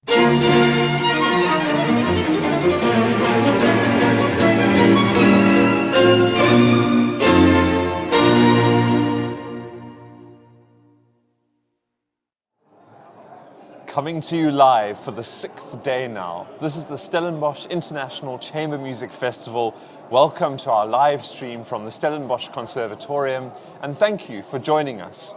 Coming to you live for the 6th day now. This is the Stellenbosch International Chamber Music Festival. Welcome to our live stream from the Stellenbosch Conservatorium, and thank you for joining us.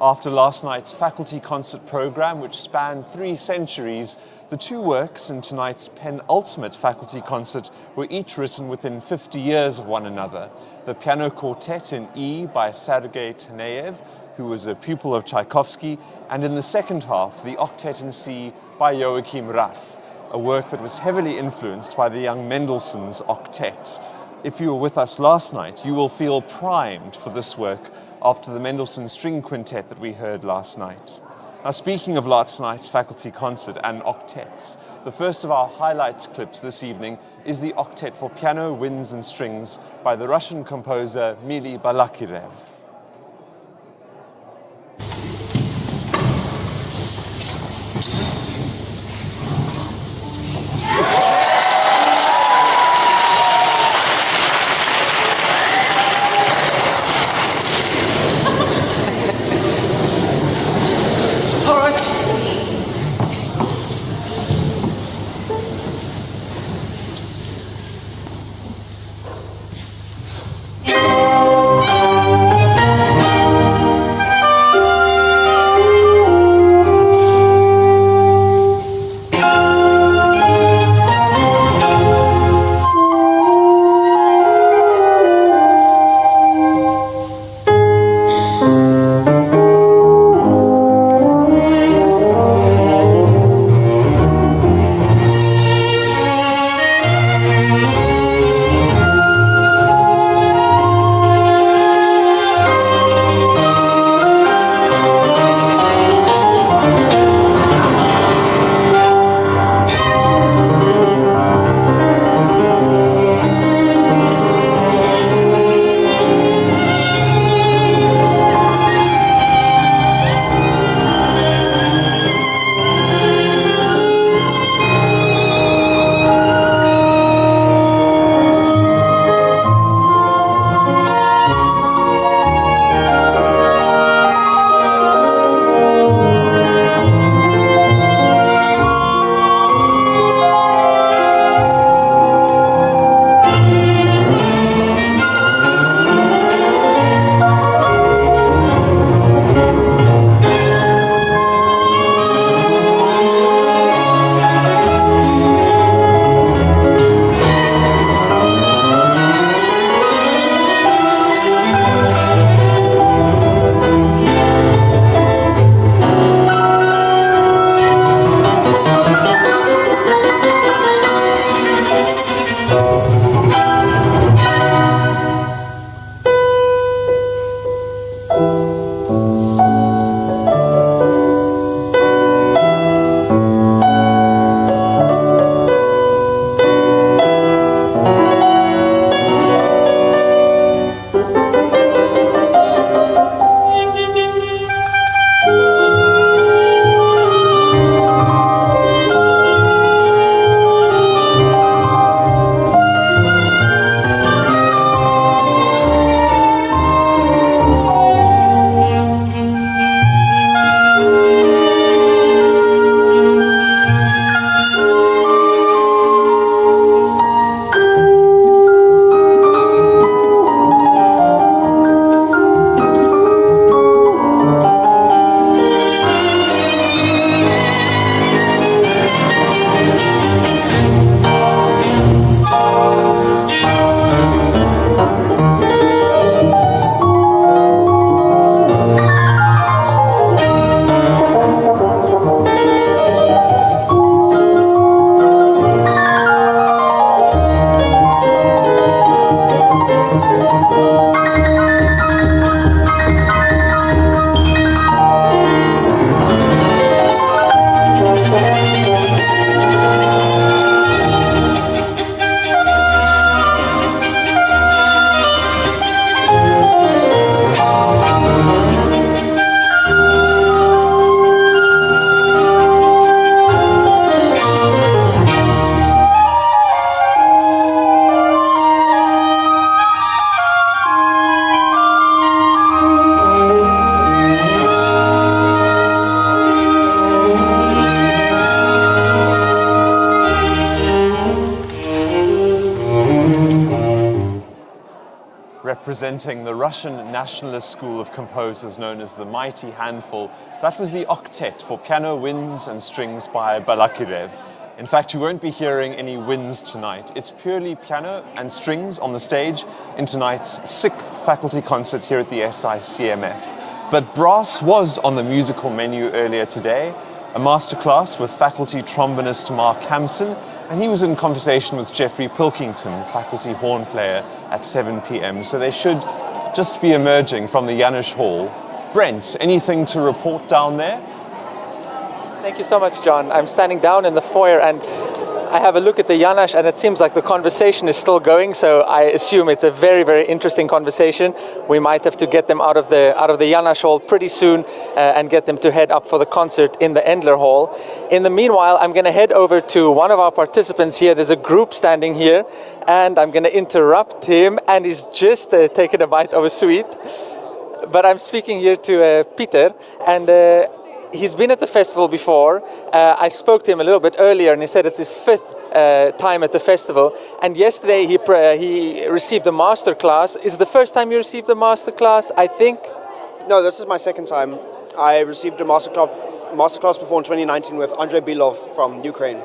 After last night's faculty concert program, which spanned 3 centuries, the 2 works in tonight's penultimate faculty concert were each written within 50 years of one another. The piano quartet in E by Sergei Taneyev, who was a pupil of Tchaikovsky, and in the second half, the Octet in C by Joachim RAFF, a work that was heavily influenced by the young Mendelssohn's Octet. If you were with us last night, you will feel primed for this work after the Mendelssohn String Quintet that we heard last night. Now, speaking of last night's faculty concert and octets, the first of our highlights clips this evening is the Octet for piano, winds and strings by the Russian composer Mili Balakirev. presenting the Russian nationalist school of composers known as the Mighty Handful. That was the Octet for piano, winds and strings by Balakirev. In fact, you won't be hearing any winds tonight. It's purely piano and strings on the stage in tonight's 6th faculty concert here at the SICMF. But brass was on the musical menu earlier today, a masterclass with faculty trombonist Mark Hampson, and he was in conversation with Jeffrey Pilkington, faculty horn player, at 7 p.m. So they should just be emerging from the Janusz Hall. Brent, anything to report down there? Thank you so much, John. I'm standing down in the foyer and I have a look at the Janusz, and it seems like the conversation is still going, so I assume it's a very, very interesting conversation. We might have to get them out of the Janusz Hall pretty soon and get them to head up for the concert in the Endler Hall. In the meanwhile, I'm going to head over to one of our participants here. There's a group standing here, and I'm going to interrupt him, and he's just taken a bite of a sweet. But I'm speaking here to Peter, and he's been at the festival before. I spoke to him a little bit earlier, and he said it's his 5th time at the festival. And yesterday he received a master class. Is it the first time you received a master class, I think? No, this is my 2nd time. I received a master class before in 2019 with Andrey Baranov from Ukraine.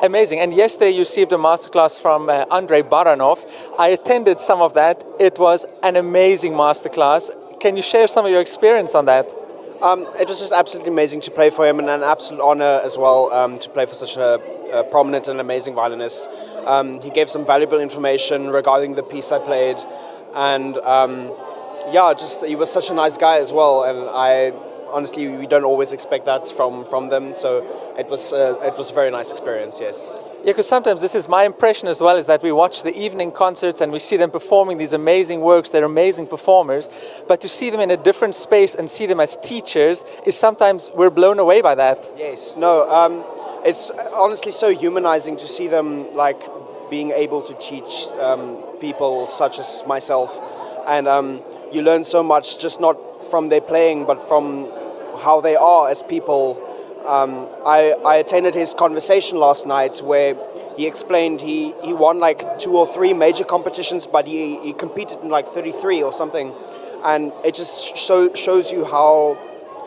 Amazing. And yesterday you received a masterclass from Andrey Baranov. I attended some of that. It was an amazing masterclass. Can you share some of your experience on that? It was just absolutely amazing to play for him, and an absolute honor as well to play for such a prominent and amazing violinist. He gave some valuable information regarding the piece I played, and he was such a nice guy as well. And honestly, we don't always expect that from them. So it was a very nice experience. Yes. Yeah, because sometimes this is my impression as well, is that we watch the evening concerts and we see them performing these amazing works, they're amazing performers, but to see them in a different space and see them as teachers is sometimes we're blown away by that. Yes, no, it's honestly so humanizing to see them like being able to teach people such as myself, and you learn so much just not from their playing but from how they are as people. I attended his conversation last night where he explained he won like 2 or 3 major competitions, but he competed in like 33 or something, and it just shows you how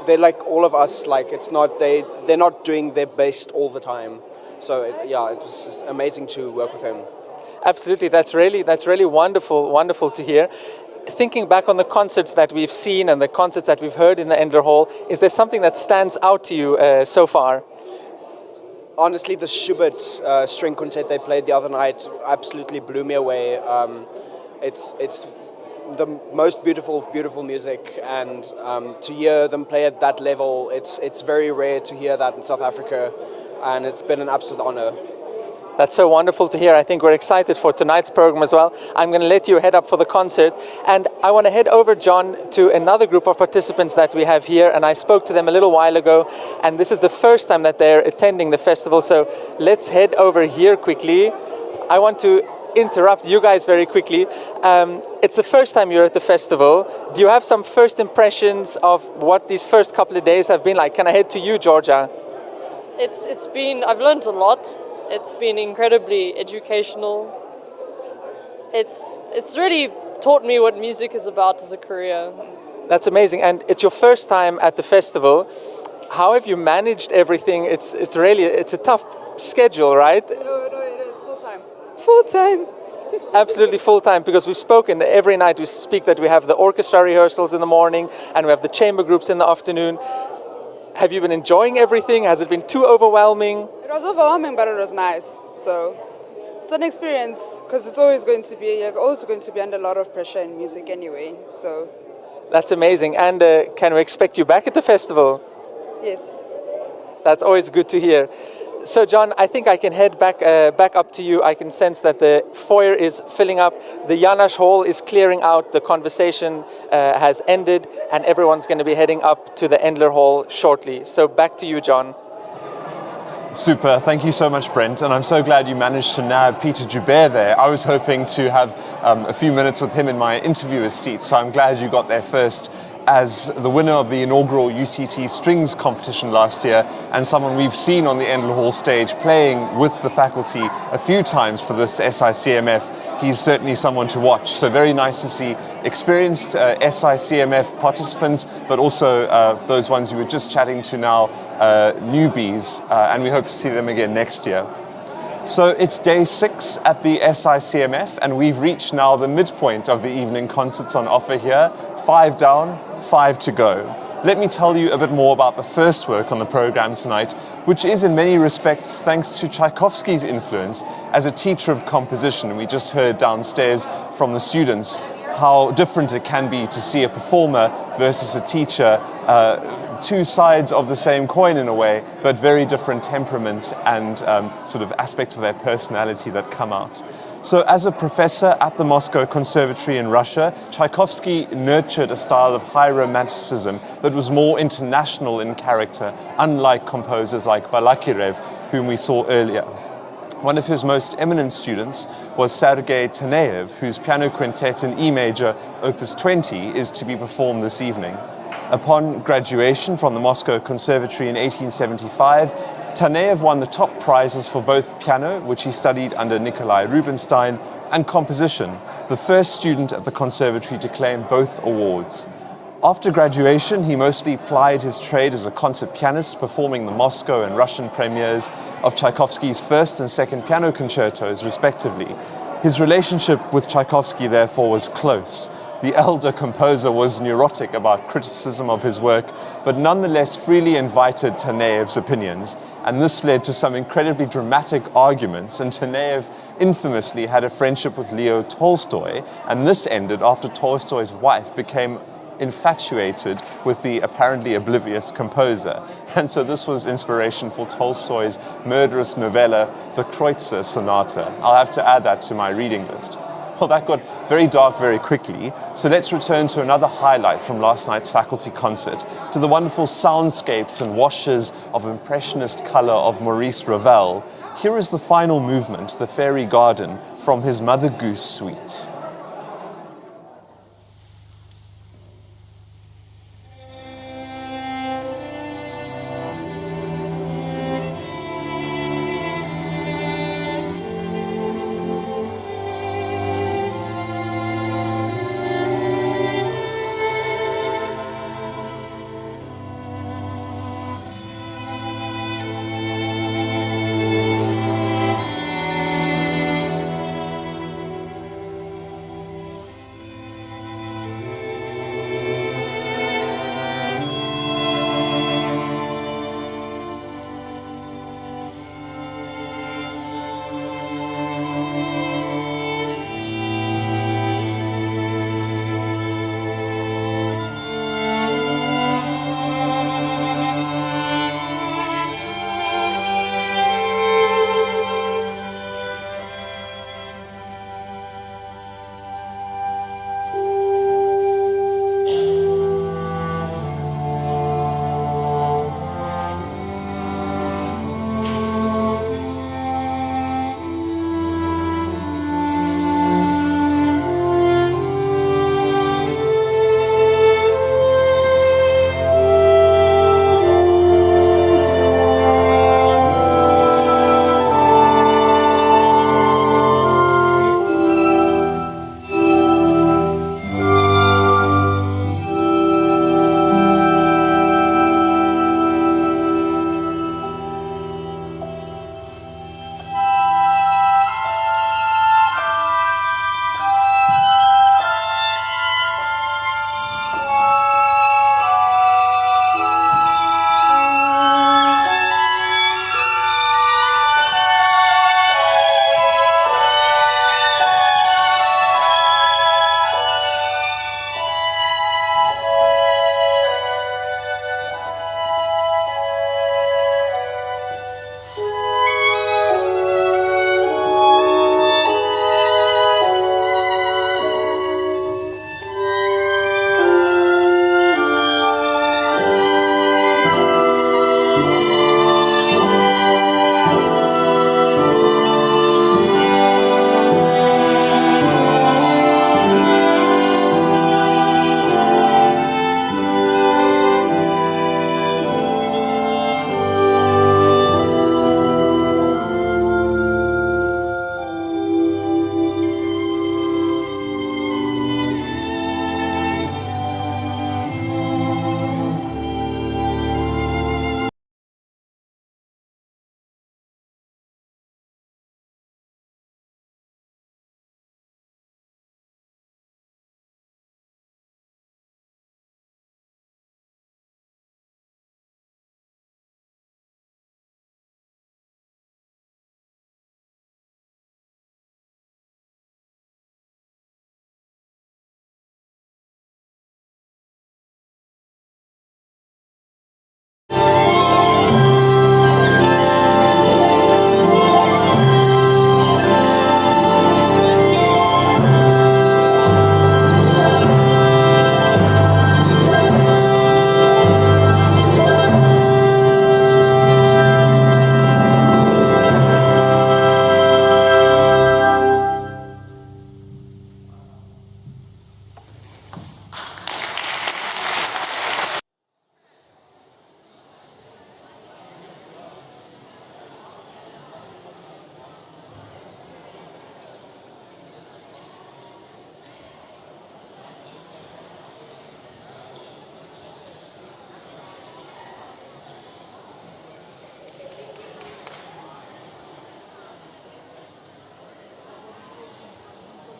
they're like all of us. Like it's not they're not doing their best all the time. So it was just amazing to work with him. Absolutely, that's really wonderful to hear. Thinking back on the concerts that we've seen and the concerts that we've heard in the Endler Hall, is there something that stands out to you so far? Honestly, the Schubert string quintet they played the other night absolutely blew me away. It's the most beautiful music, and to hear them play at that level, it's very rare to hear that in South Africa, and it's been an absolute honor. That's so wonderful to hear. I think we're excited for tonight's program as well. I'm going to let you head up for the concert. And I want to head over, John, to another group of participants that we have here. And I spoke to them a little while ago. And this is the first time that they're attending the festival. So let's head over here quickly. I want to interrupt you guys very quickly. It's the first time you're at the festival. Do you have some first impressions of what these first couple of days have been like? Can I head to you, Georgia? I've learned a lot. It's been incredibly educational. It's really taught me what music is about as a career. That's amazing, and it's your first time at the festival. How have you managed everything? It's a tough schedule, right? No, it is full-time. Full-time? Absolutely full-time, because we've spoken every night. We speak that we have the orchestra rehearsals in the morning and we have the chamber groups in the afternoon. Have you been enjoying everything? Has it been too overwhelming? It was overwhelming, but it was nice. So it's an experience, because it's always going to be, you're also going to be under a lot of pressure in music anyway. So that's amazing. And can we expect you back at the festival? Yes. That's always good to hear. So, John, I think I can head back up to you. I can sense that the foyer is filling up. The Janusz Hall is clearing out. The conversation has ended, and everyone's going to be heading up to the Endler Hall shortly. So, back to you, John. Super, thank you so much, Brent, and I'm so glad you managed to nab Peter Joubert there. I was hoping to have a few minutes with him in my interviewer's seat, so I'm glad you got there first. As the winner of the inaugural UCT Strings competition last year, and someone we've seen on the Endler Hall stage playing with the faculty a few times for this SICMF. he's certainly someone to watch. So very nice to see experienced SICMF participants, but also those ones you were just chatting to now, newbies, and we hope to see them again next year. So it's day 6 at the SICMF, and we've reached now the midpoint of the evening concerts on offer here. 5 down, 5 to go. Let me tell you a bit more about the first work on the program tonight, which is in many respects thanks to Tchaikovsky's influence as a teacher of composition. We just heard downstairs from the students how different it can be to see a performer versus a teacher, two sides of the same coin in a way, but very different temperament and sort of aspects of their personality that come out. So as a professor at the Moscow Conservatory in Russia, Tchaikovsky nurtured a style of high romanticism that was more international in character, unlike composers like Balakirev, whom we saw earlier. One of his most eminent students was Sergei TANEYEV, whose piano quintet in E major, opus 20, is to be performed this evening. Upon graduation from the Moscow Conservatory in 1875, TANEYEV won the top prizes for both piano, which he studied under Nikolai Rubinstein, and composition, the first student at the conservatory to claim both awards. After graduation, he mostly plied his trade as a concert pianist, performing the Moscow and Russian premieres of Tchaikovsky's first and second piano concertos, respectively. His relationship with Tchaikovsky, therefore, was close. The elder composer was neurotic about criticism of his work, but nonetheless freely invited TANEYEV's opinions, and this led to some incredibly dramatic arguments, and TANEYEV infamously had a friendship with Leo Tolstoy, and this ended after Tolstoy's wife became infatuated with the apparently oblivious composer. And so this was inspiration for Tolstoy's murderous novella, The Kreutzer Sonata. I'll have to add that to my reading list. Well, that got very dark very quickly, so let's return to another highlight from last night's faculty concert, to the wonderful soundscapes and washes of impressionist color of Maurice Ravel. Here is the final movement, The Fairy Garden, from his Mother Goose Suite.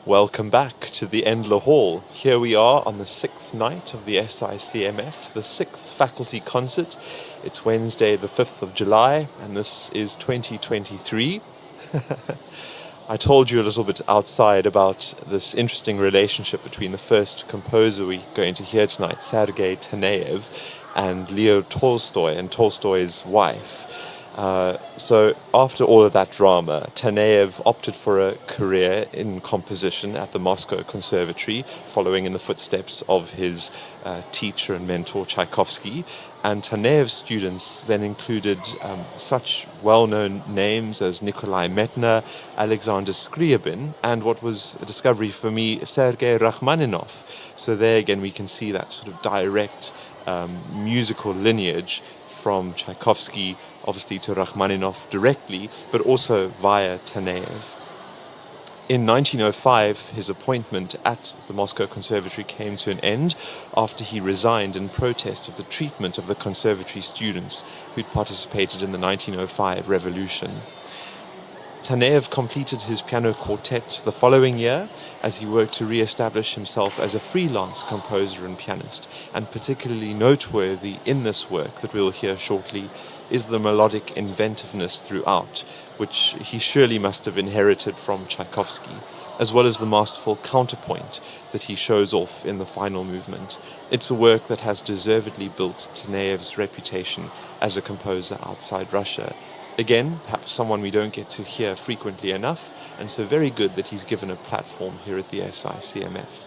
Welcome back to the Endler Hall. Here we are on the 6th night of the SICMF, the 6th faculty concert. It's Wednesday the 5th of July and this is 2023. I told you a little bit outside about this interesting relationship between the first composer we're going to hear tonight, Sergei Taneyev, and Leo Tolstoy and Tolstoy's wife. So after all of that drama, Taneyev opted for a career in composition at the Moscow Conservatory, following in the footsteps of his teacher and mentor Tchaikovsky. And Taneyev's students then included such well-known names as Nikolai Medtner, Alexander Scriabin, and what was a discovery for me, Sergei Rachmaninoff. So there again we can see that sort of direct musical lineage from Tchaikovsky, obviously, to Rachmaninoff directly, but also via Taneyev. In 1905, his appointment at the Moscow Conservatory came to an end after he resigned in protest of the treatment of the conservatory students who'd participated in the 1905 revolution. Taneyev completed his piano quartet the following year as he worked to re-establish himself as a freelance composer and pianist, and particularly noteworthy in this work that we'll hear shortly is the melodic inventiveness throughout, which he surely must have inherited from Tchaikovsky, as well as the masterful counterpoint that he shows off in the final movement. It's a work that has deservedly built Taneyev's reputation as a composer outside Russia. Again, perhaps someone we don't get to hear frequently enough, and so very good that he's given a platform here at the SICMF.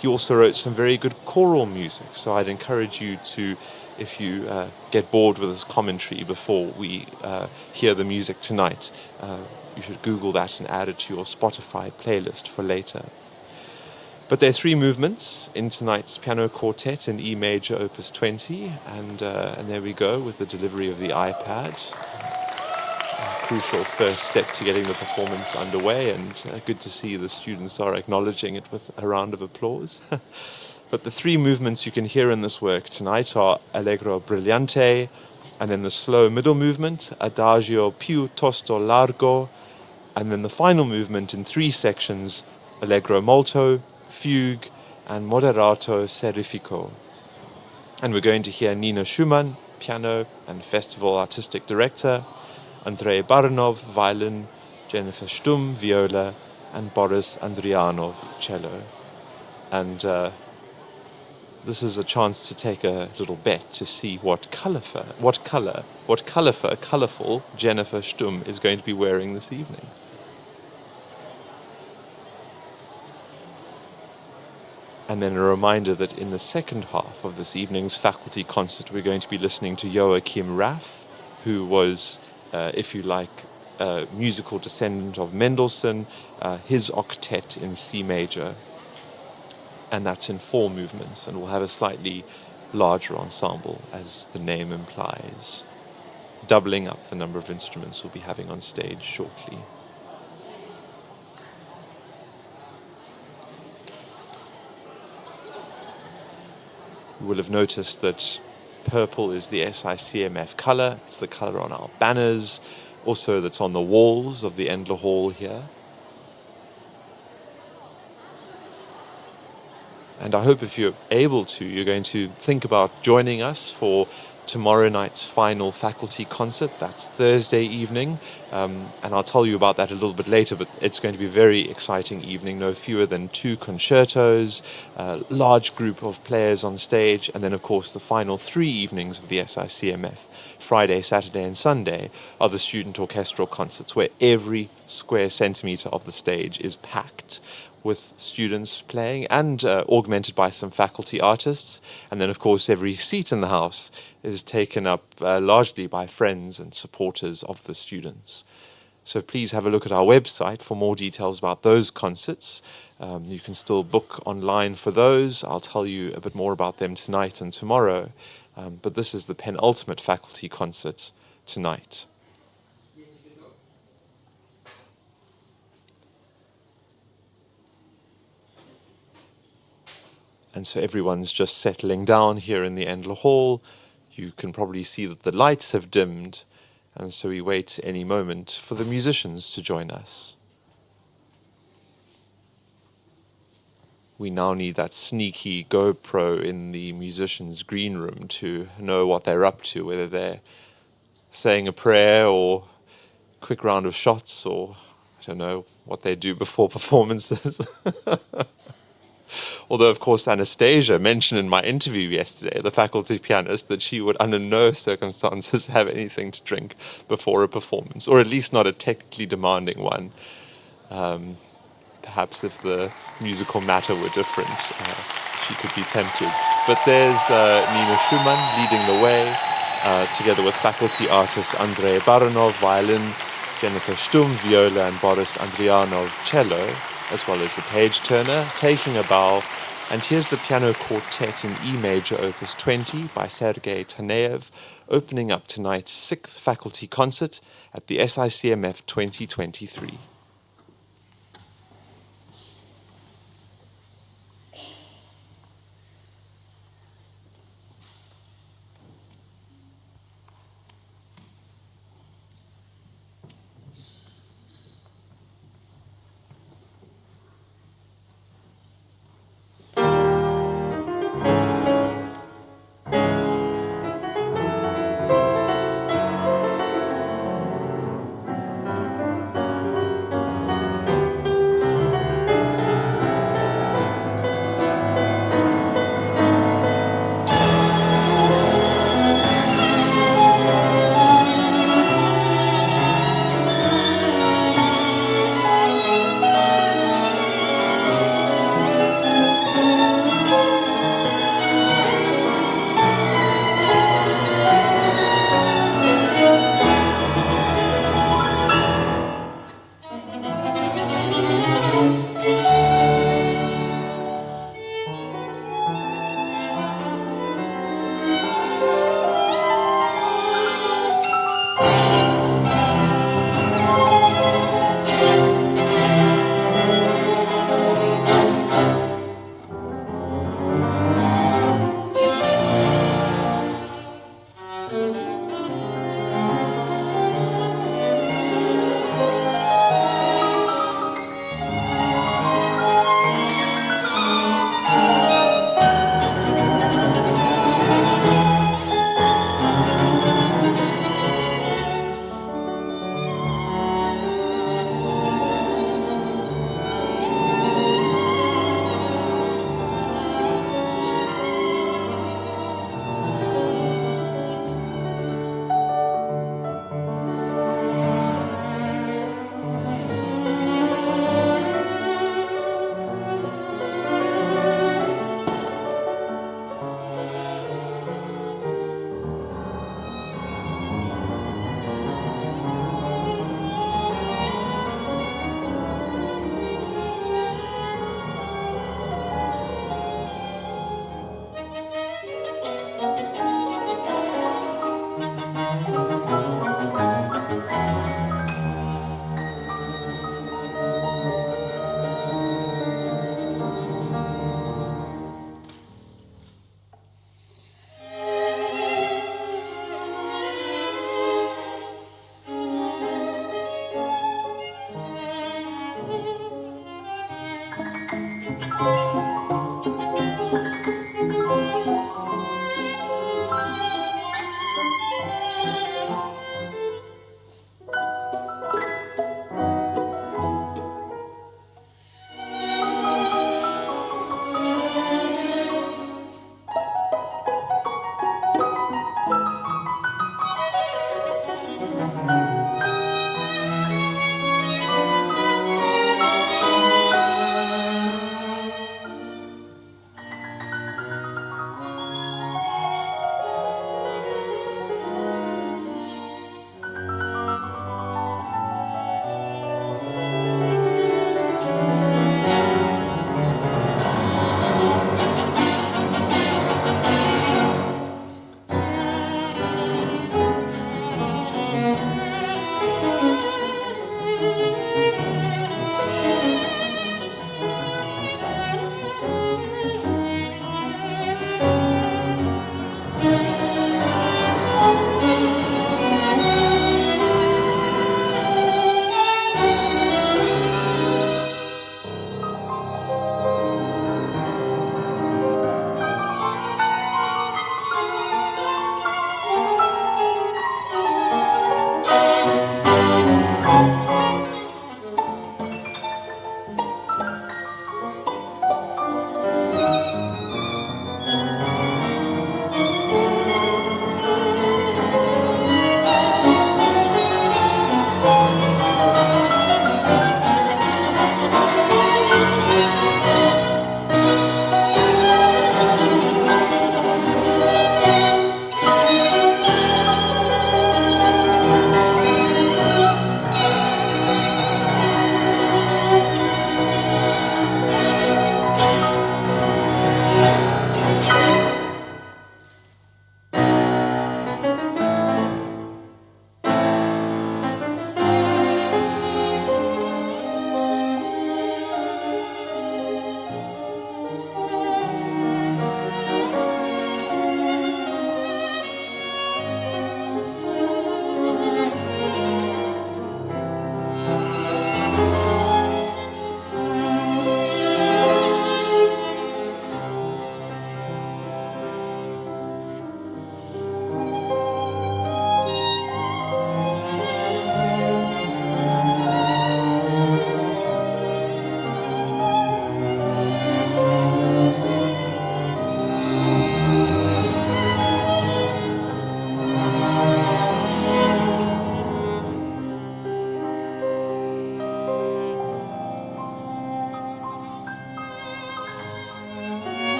He also wrote some very good choral music, so I'd encourage you to, if you get bored with his commentary before we hear the music tonight, you should Google that and add it to your Spotify playlist for later. But there are three movements in tonight's piano quartet in E major, opus 20, and there we go with the delivery of the iPad. A crucial first step to getting the performance underway, and good to see the students are acknowledging it with a round of applause. But the three movements you can hear in this work tonight are Allegro Brillante, and then the slow middle movement, Adagio più tosto largo, and then the final movement in three sections, Allegro molto, Fugue, and Moderato Serifico. And we're going to hear Nina Schumann, piano and festival artistic director, Andrey Baranov, violin, Jennifer Stumm, viola, and Boris Andrianov, cello. And this is a chance to take a little bet to see what colorful Jennifer Stumm is going to be wearing this evening. And then a reminder that in the second half of this evening's faculty concert, we're going to be listening to Joachim Raff, who was, if you like, a musical descendant of Mendelssohn, his Octet in C major. And that's in 4 movements, and we'll have a slightly larger ensemble, as the name implies, doubling up the number of instruments we'll be having on stage shortly. You will have noticed that purple is the SICMF color. It's the color on our banners, also that's on the walls of the Endler Hall here. And I hope if you're able to, you're going to think about joining us for tomorrow night's final faculty concert. That's Thursday evening, and I'll tell you about that a little bit later, but it's going to be a very exciting evening. No fewer than 2 concertos, a large group of players on stage, and then of course the final 3 evenings of the SICMF, Friday, Saturday and Sunday, are the student orchestral concerts where every square centimeter of the stage is packed with students playing and augmented by some faculty artists. And then, of course, every seat in the house is taken up largely by friends and supporters of the students. So please have a look at our website for more details about those concerts. You can still book online for those. I'll tell you a bit more about them tonight and tomorrow. But this is the penultimate faculty concert tonight. And so everyone's just settling down here in the Endler Hall. You can probably see that the lights have dimmed, and so we wait any moment for the musicians to join us. we now need that sneaky GoPro in the musicians' green room to know what they're up to, whether they're saying a prayer or quick round of shots, or I don't know what they do before performances. Although, of course, Anastasia mentioned in my interview yesterday, the faculty pianist, that she would under no circumstances have anything to drink before a performance, or at least not a technically demanding one. Perhaps if the musical matter were different, she could be tempted. But there's Nina Schumann leading the way, together with faculty artists Andrey Baranov, violin, Jennifer Stumm, viola, and Boris Andrianov, cello, as well as the page turner, taking a bow. And here's the piano quartet in E major, opus 20, by Sergei TANEYEV, opening up tonight's 6th faculty concert at the SICMF 2023.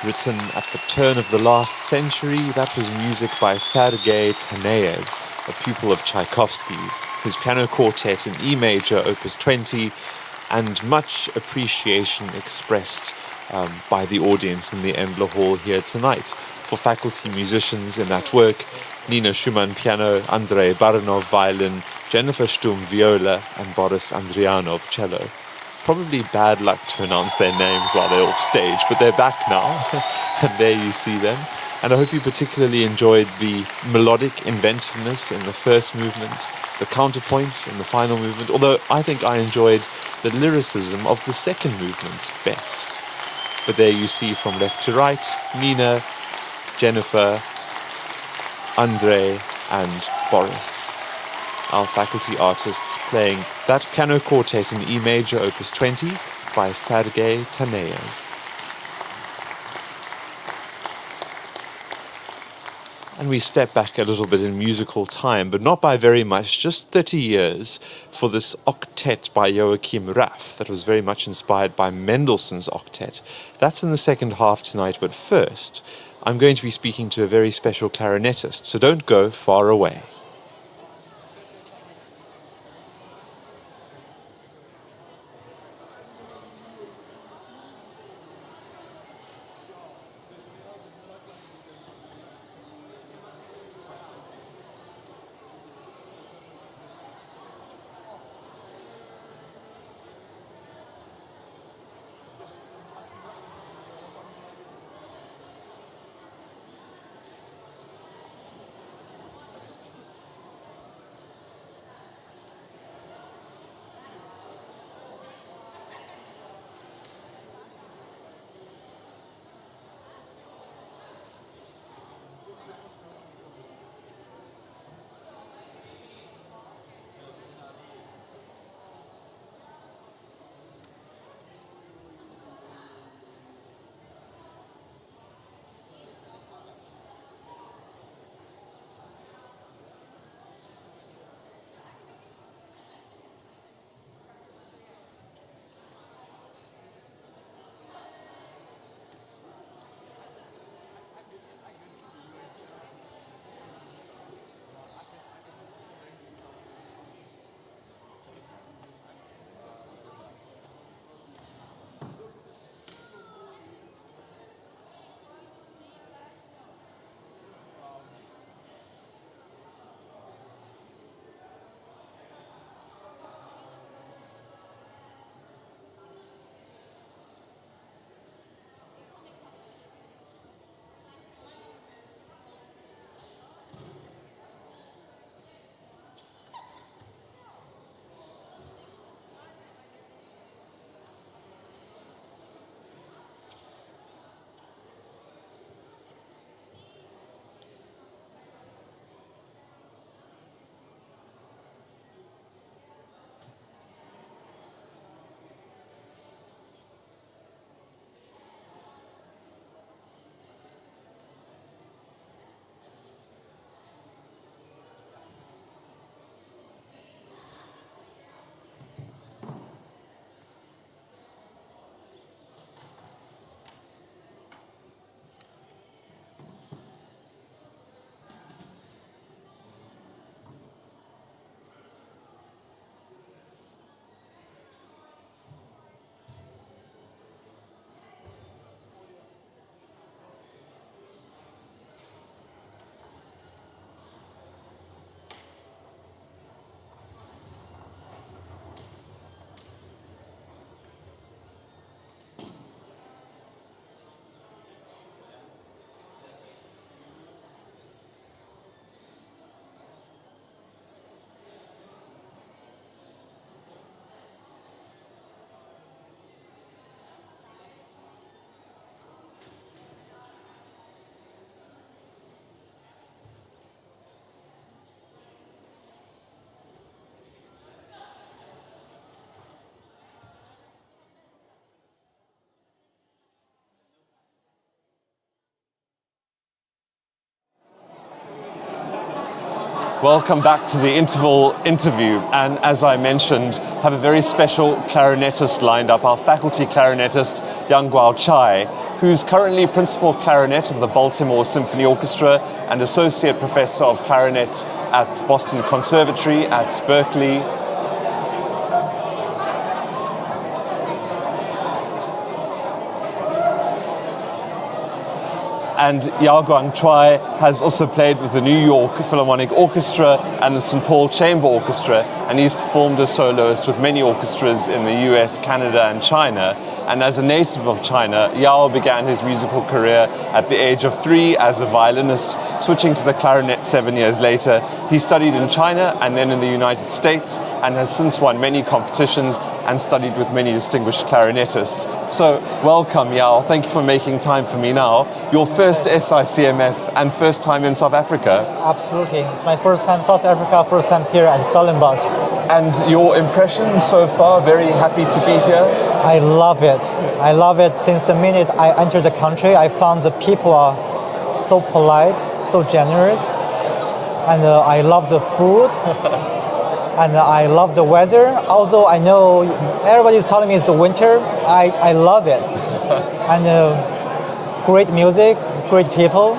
Written at the turn of the last century, that was music by Sergei Taneyev, a pupil of Tchaikovsky's, his piano quartet in E major, opus 20, and much appreciation expressed by the audience in the Embler Hall here tonight. For faculty musicians in that work, Nina Schumann piano, Andrey Baranov violin, Jennifer Stumm viola, and Boris Andrianov cello. Probably bad luck to announce their names while they're off stage, but they're back now, and there you see them. And I hope you particularly enjoyed the melodic inventiveness in the first movement, the counterpoint in the final movement, although I think I enjoyed the lyricism of the second movement best. But there you see from left to right, Nina, Jennifer, Andrey, and Boris, our faculty artists, playing that piano quartet in E major, opus 20, by Sergei Taneyev. And we step back a little bit in musical time, but not by very much, just 30 years, for this Octet by Joachim RAFF that was very much inspired by Mendelssohn's Octet. That's in the second half tonight, but first, I'm going to be speaking to a very special clarinetist, so don't go far away. Welcome back to the interval interview, and as I mentioned, have a very special clarinetist lined up, our faculty clarinetist, Yang Guao Chai, who's currently principal clarinet of the Baltimore Symphony Orchestra and associate professor of clarinet at Boston Conservatory at Berkeley. And Yao Guangchuai has also played with the New York Philharmonic Orchestra and the St. Paul Chamber Orchestra, and he's performed as soloist with many orchestras in the US, Canada, and China. And as a native of China, Yao began his musical career at the age of 3 as a violinist, switching to the clarinet 7 years later. He studied in China and then in the United States, and has since won many competitions and studied with many distinguished clarinetists. So, welcome, Yao. Thank you for making time for me now. Your first SICMF and first time in South Africa. Absolutely. It's my first time South Africa, first time here at Stellenbosch. And your impressions so far? Very happy to be here? I love it. I love it. Since the minute I entered the country, I found the people are so polite, so generous, and I love the food, and I love the weather. Also, I know everybody's telling me it's the winter. I love it. And great music, great people.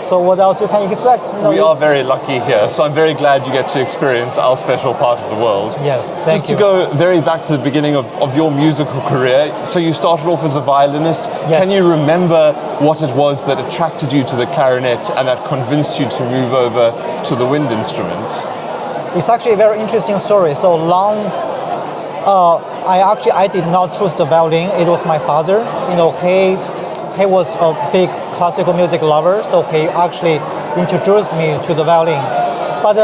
So what else you can expect? We are very lucky here, so I'm very glad you get to experience our special part of the world. Yes, thank you. Just to go very back to the beginning of your musical career, so you started off as a violinist. Yes. Can you remember what it was that attracted you to the clarinet and that convinced you to move over to the wind instrument? It's actually a very interesting story. So long, I did not choose the violin. It was my father. He was a big classical music lover, so he actually introduced me to the violin. But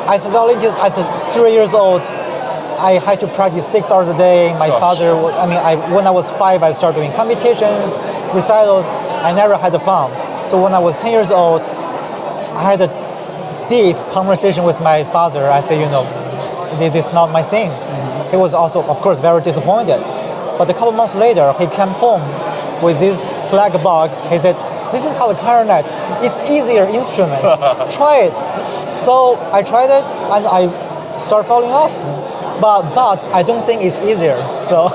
as a violinist, as 3 years old, I had to practice 6 hours a day. My father, when I was 5, I started doing competitions, recitals. I never had fun. So when I was 10 years old, I had a deep conversation with my father. I said, this is not my thing. He was also, of course, very disappointed. But a couple months later, he came home with this black box. He said, this is called a clarinet. It's easier instrument. Try it. So I tried it and I started falling off. But I don't think it's easier. So.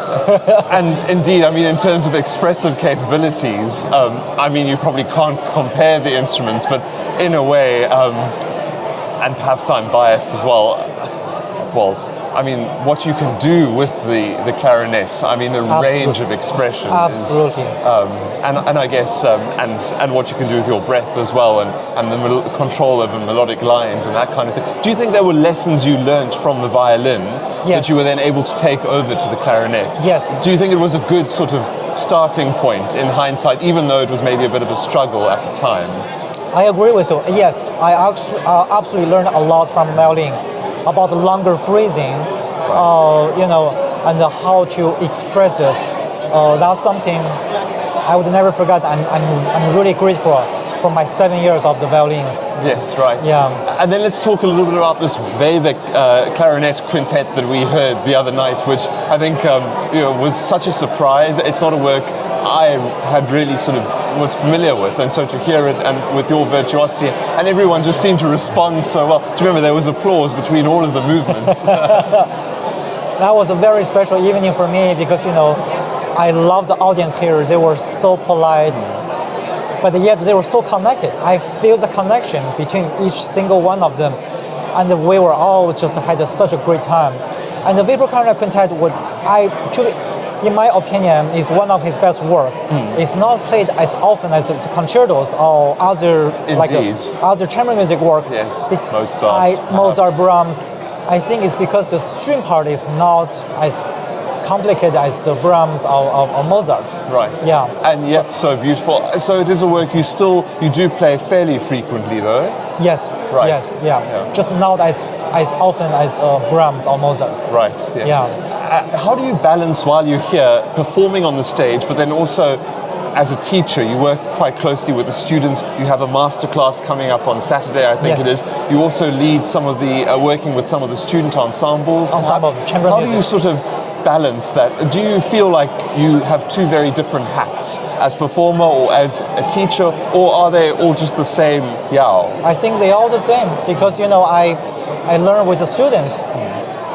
And indeed, in terms of expressive capabilities, you probably can't compare the instruments, but in a way, and perhaps I'm biased as well, what you can do with the clarinet, the Absolutely. range of expression Absolutely. and I guess, and what you can do with your breath as well, and the control over melodic lines and that kind of thing. Do you think there were lessons you learned from the violin that you were then able to take over to the clarinet? Yes. Do you think it was a good sort of starting point in hindsight, even though it was maybe a bit of a struggle at the time? I agree with you. Yes, I absolutely learned a lot from violin about the longer phrasing, and how to express it. That's something I would never forget. I'm really grateful for my 7 years of the violins. Yes, right. Yeah. And then let's talk a little bit about this Weber clarinet quintet that we heard the other night, which I think was such a surprise. It's not a work I had really was familiar with, and so to hear it and with your virtuosity, and everyone just seemed to respond so well. Do you remember there was applause between all of the movements? That was a very special evening for me because I loved the audience here. They were so polite, but yet they were so connected. I feel the connection between each single one of them, and we were all just had such a great time. And the Weber Clarinet Quintet in my opinion, is one of his best work. It's not played as often as the concertos or other other chamber music work. Yes, Mozart, Brahms. I think it's because the string part is not as complicated as the Brahms or Mozart. Right. Yeah. And yet so beautiful. So it is a work you do play fairly frequently, though. Yes. Right. Yes. Yeah. Just not as often as Brahms or Mozart. Right. Yeah. How do you balance while you're here performing on the stage, but then also as a teacher, you work quite closely with the students. You have a masterclass coming up on Saturday, I think it is. You also lead some of the working with some of the student ensembles. How do you sort of balance that? Do you feel like you have two very different hats as performer or as a teacher, or are they all just the same Yao? I think they're all the same because I learn with the students.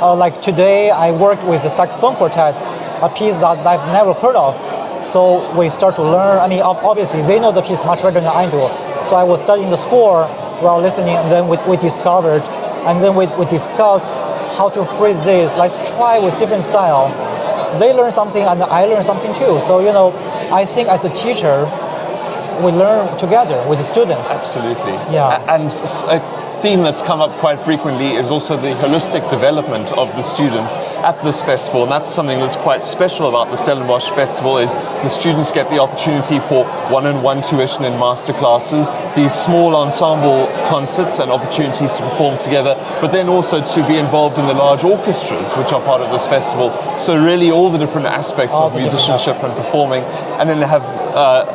Like today, I worked with the saxophone quartet, a piece that I've never heard of. So we start to learn. I mean, obviously they know the piece much better than I do. So I was studying the score while listening, and then we discovered, and then we discussed how to phrase this. Let's try with different style. They learn something, and I learn something too. So I think as a teacher, we learn together with the students. Absolutely. Yeah. And a theme that's come up quite frequently is also the holistic development of the students at this festival, and that's something that's quite special about the Stellenbosch Festival. Is the students get the opportunity for one-on-one tuition in master classes, these small ensemble concerts and opportunities to perform together, but then also to be involved in the large orchestras which are part of this festival. So really all the different aspects of musicianship and performing, and then they have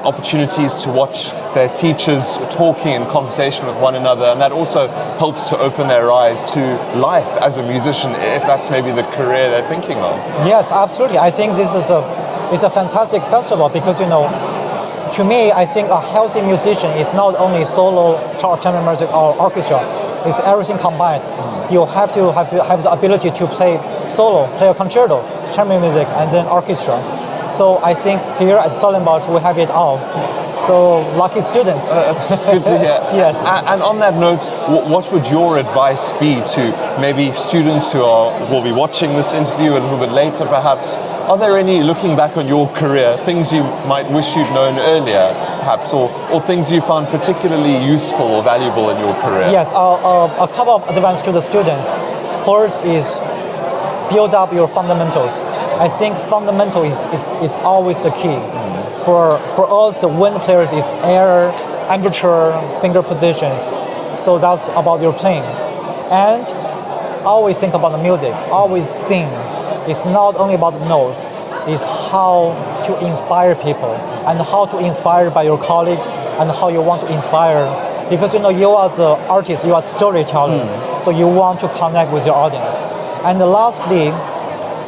opportunities to watch their teachers talking in conversation with one another, and that also helps to open their eyes to life as a musician, if that's maybe the career they're thinking of. Yes, absolutely. I think this is a fantastic festival because to me, I think a healthy musician is not only solo, chamber music, or orchestra. It's everything combined. You have to have the ability to play solo, play a concerto, chamber music, and then orchestra. So I think here at Stellenbosch we have it all. So lucky students. That's good to hear. Yes. And on that note, what would your advice be to maybe students who will be watching this interview a little bit later perhaps? Are there any, looking back on your career, things you might wish you'd known earlier perhaps, or things you found particularly useful or valuable in your career? Yes, a couple of advice to the students. First is build up your fundamentals. I think fundamental is always the key. For us, the wind players is air, temperature, finger positions. So that's about your playing. And always think about the music. Always sing. It's not only about the notes. It's how to inspire people and how to inspire by your colleagues and how you want to inspire. Because you are the artist, you are the storyteller. So you want to connect with your audience. And lastly,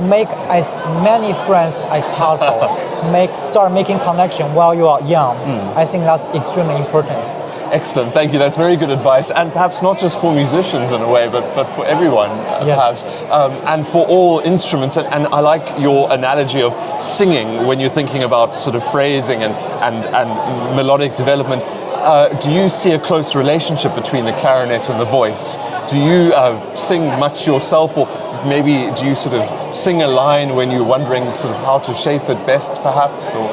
make as many friends as possible. Start making connection while you are young. I think that's extremely important. Excellent, thank you. That's very good advice, and perhaps not just for musicians in a way, but for everyone, perhaps, and for all instruments. And I like your analogy of singing when you're thinking about sort of phrasing and melodic development. Do you see a close relationship between the clarinet and the voice? Do you sing much yourself, or maybe do you sort of sing a line when you're wondering sort of how to shape it best, perhaps? Or?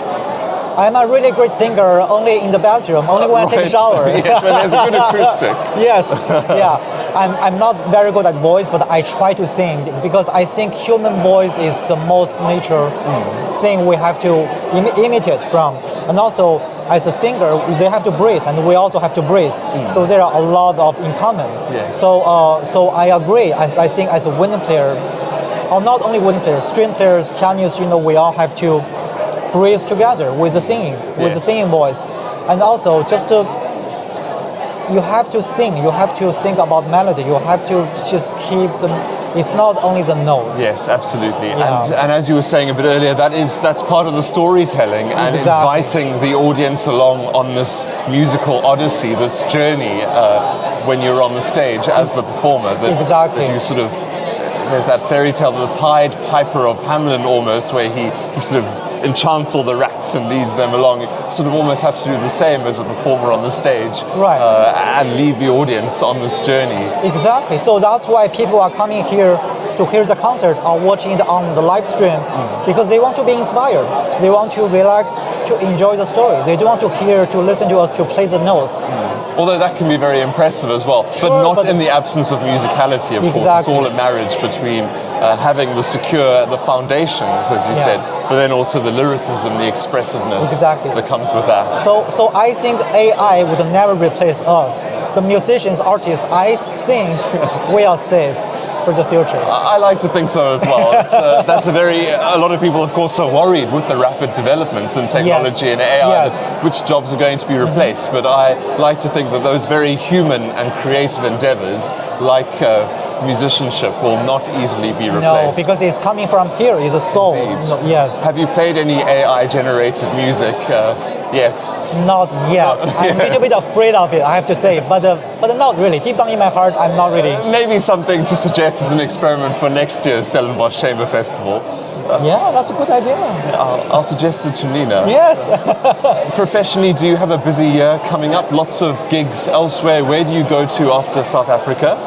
I'm a really great singer only in the bathroom, only when I take a shower. Yes, when there's a good acoustic. Yes, yeah. I'm not very good at voice, but I try to sing because I think human voice is the most natural thing we have to imitate from. And also, as a singer, they have to breathe, and we also have to breathe. So there are a lot of in common. Yes. So I agree. I think as a wind player, or not only wind players, string players, pianists, we all have to breathe together with the singing, with the singing voice. And also, you have to sing, you have to think about melody, you have to just keep it's not only the notes. Yes, absolutely. Yeah. And as you were saying a bit earlier, that's part of the storytelling and inviting the audience along on this musical odyssey, this journey when you're on the stage as the performer. That you sort of, there's that fairy tale, the Pied Piper of Hamelin almost, where he sort of enchants all the rats and leads them along. You sort of almost have to do the same as a performer on the stage, and lead the audience on this journey. Exactly. So that's why people are coming here to hear the concert or watching it on the live stream, because they want to be inspired. They want to relax, to enjoy the story. They don't want to listen to us to play the notes. Although that can be very impressive as well, but not in the absence of musicality, of course. It's all a marriage between having the the foundations, as you said, but then also the lyricism, the expressiveness that comes with that. So I think AI would never replace us. The musicians, artists, I think we are safe for the future. I like to think so as well. That's a lot of people, of course, are worried with the rapid developments in technology and AI, which jobs are going to be replaced. But I like to think that those very human and creative endeavors, like musicianship, will not easily be replaced. No, because it's coming from here, it's a soul. Yes. Have you played any AI-generated music yet? Not yet. I'm a little bit afraid of it, I have to say, but not really. Deep down in my heart, I'm not really. Maybe something to suggest as an experiment for next year's Stellenbosch Chamber Festival. Yeah, that's a good idea. I'll suggest it to Nina. Yes. Professionally, do you have a busy year coming up? Lots of gigs elsewhere. Where do you go to after South Africa?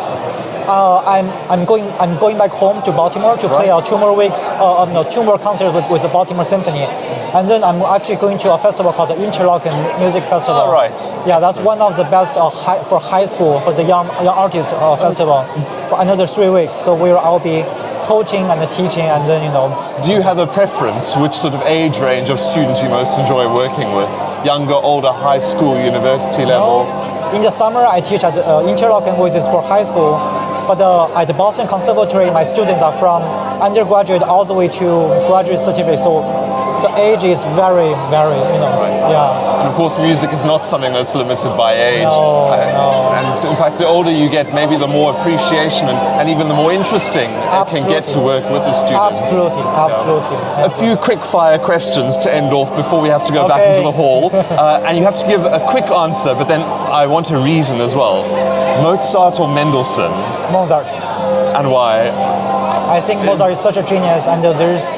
I'm going back home to Baltimore to play 2 more weeks, 2 more concerts with the Baltimore Symphony, and then I'm actually going to a festival called the Interlochen Music Festival. All right. Yeah, that's one of the best for high school for the young artist festival for another 3 weeks. So I'll be coaching and teaching, and then Do you have a preference? Which sort of age range of students you most enjoy working with? Younger, older, high school, university level? In the summer, I teach at Interlochen, which is for high school. But at the Boston Conservatory, my students are from undergraduate all the way to graduate certificate. So the age is very, very, yeah. And of course, music is not something that's limited by age. No. And in fact, the older you get, maybe the more appreciation and even the more interesting it can get to work with the students. Absolutely. A few quick fire questions to end off before we have to go back into the hall. And you have to give a quick answer, but then I want a reason as well. Mozart or Mendelssohn? Mozart. And why? I think Mozart is such a genius, and there's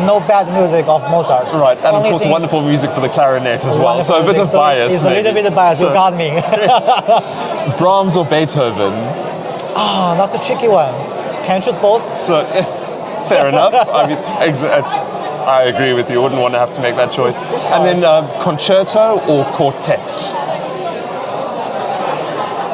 no bad music of Mozart. Right, and of course wonderful music for the clarinet as well. So a bit of so bias. It's a little bit of bias, you got me. Brahms or Beethoven? That's a tricky one. Can you choose both? So, fair enough. I mean, I agree with you. I wouldn't want to have to make that choice. And then concerto or quartet?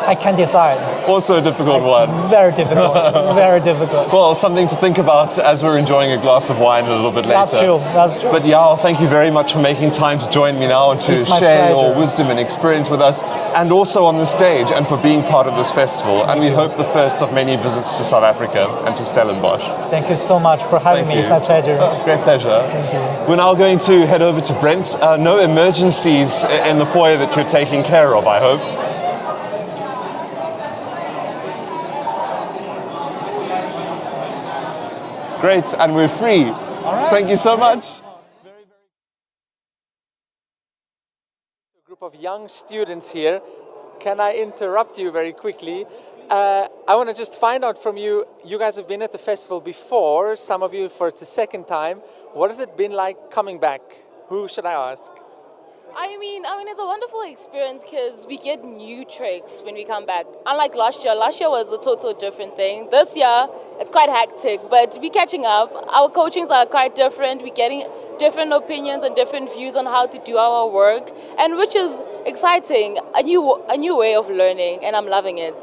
I can't decide. Also a difficult one. Very difficult. Very difficult. Well, something to think about as we're enjoying a glass of wine a little bit later. That's true. But Yao, thank you very much for making time to join me now and to share your wisdom and experience with us, and also on the stage, and for being part of this festival. And we hope the first of many visits to South Africa and to Stellenbosch. Thank you so much for having me. It's my pleasure. Great pleasure. Thank you. We're now going to head over to Brent. No emergencies in the foyer that you're taking care of, I hope. Great, and we're free. All right. Thank you so much. A group of young students here. Can I interrupt you very quickly? I want to just find out from you, you guys have been at the festival before, some of you for the second time. What has it been like coming back? Who should I ask? I mean, it's a wonderful experience because we get new tricks when we come back. Unlike last year was a total different thing. This year, it's quite hectic, but we're catching up. Our coachings are quite different. We're getting different opinions and different views on how to do our work, and which is exciting, a new way of learning, and I'm loving it,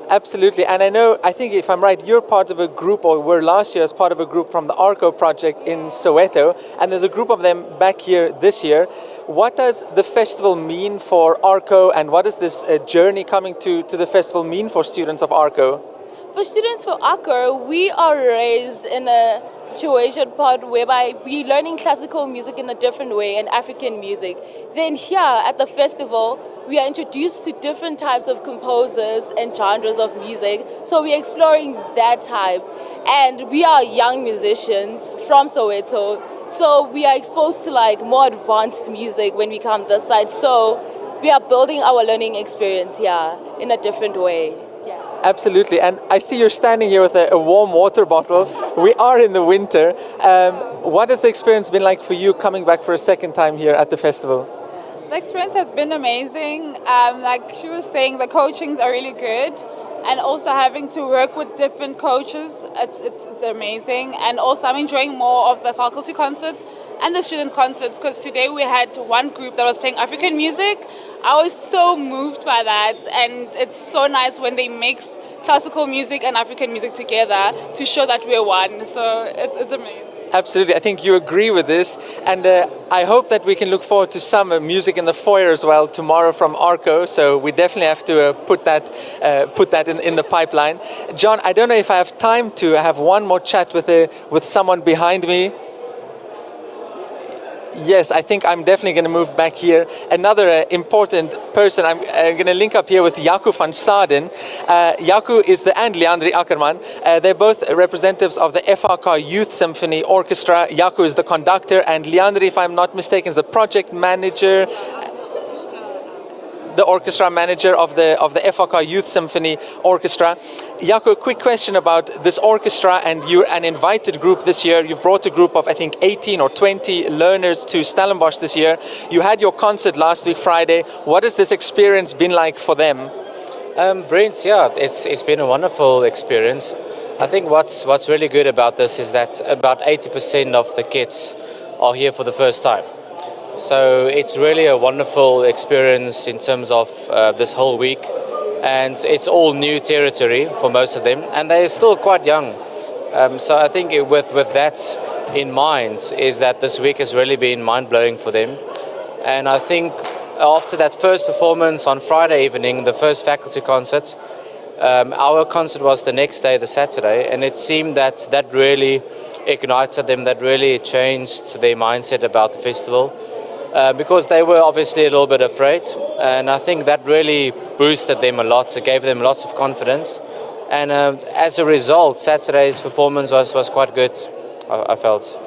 Absolutely, and I think if I'm right, you're part of a group, or were last year as part of a group from the ARCO project in Soweto, and there's a group of them back here this year. What does the festival mean for ARCO, and what does this journey coming to the festival mean for students of ARCO? For students for Encore, we are raised in a situation whereby we're learning classical music in a different way and African music. Then here at the festival, we are introduced to different types of composers and genres of music. So we're exploring that type. And we are young musicians from Soweto. So we are exposed to more advanced music when we come this side. So we are building our learning experience here in a different way. Absolutely, and I see you're standing here with a warm water bottle. We are in the winter. What has the experience been like for you coming back for a second time here at the festival? The experience has been amazing. Like she was saying, the coachings are really good, and also having to work with different coaches, it's amazing. And also I'm enjoying more of the faculty concerts and the students' concerts, because today we had one group that was playing African music. I was so moved by that, and it's so nice when they mix classical music and African music together to show that we're one. So it's amazing. Absolutely, I think you agree with this, and I hope that we can look forward to some music in the foyer as well tomorrow from ARCO. So we definitely have to put that in the pipeline. John, I don't know if I have time to have one more chat with someone behind me. Yes, I think I'm definitely going to move back here. Another important person, I'm going to link up here with Jaco van Staden. Jaco and Leandri Ackerman. They're both representatives of the FRK Youth Symphony Orchestra. Jaco is the conductor, and Leandri, if I'm not mistaken, is the project manager, the orchestra manager of the FRK Youth Symphony Orchestra. Jaco, quick question about this orchestra, and you're an invited group this year. You've brought a group of, I think, 18 or 20 learners to Stellenbosch this year. You had your concert last week, Friday. What has this experience been like for them? Brent, yeah, it's been a wonderful experience. I think what's really good about this is that about 80% of the kids are here for the first time. So it's really a wonderful experience in terms of this whole week. And it's all new territory for most of them, and they're still quite young. So I think with that in mind is that this week has really been mind-blowing for them. And I think after that first performance on Friday evening, the first faculty concert, our concert was the next day, the Saturday, and it seemed that really ignited them, that really changed their mindset about the festival. Because they were obviously a little bit afraid, and I think that really boosted them a lot. It gave them lots of confidence, and as a result, Saturday's performance was quite good, I felt.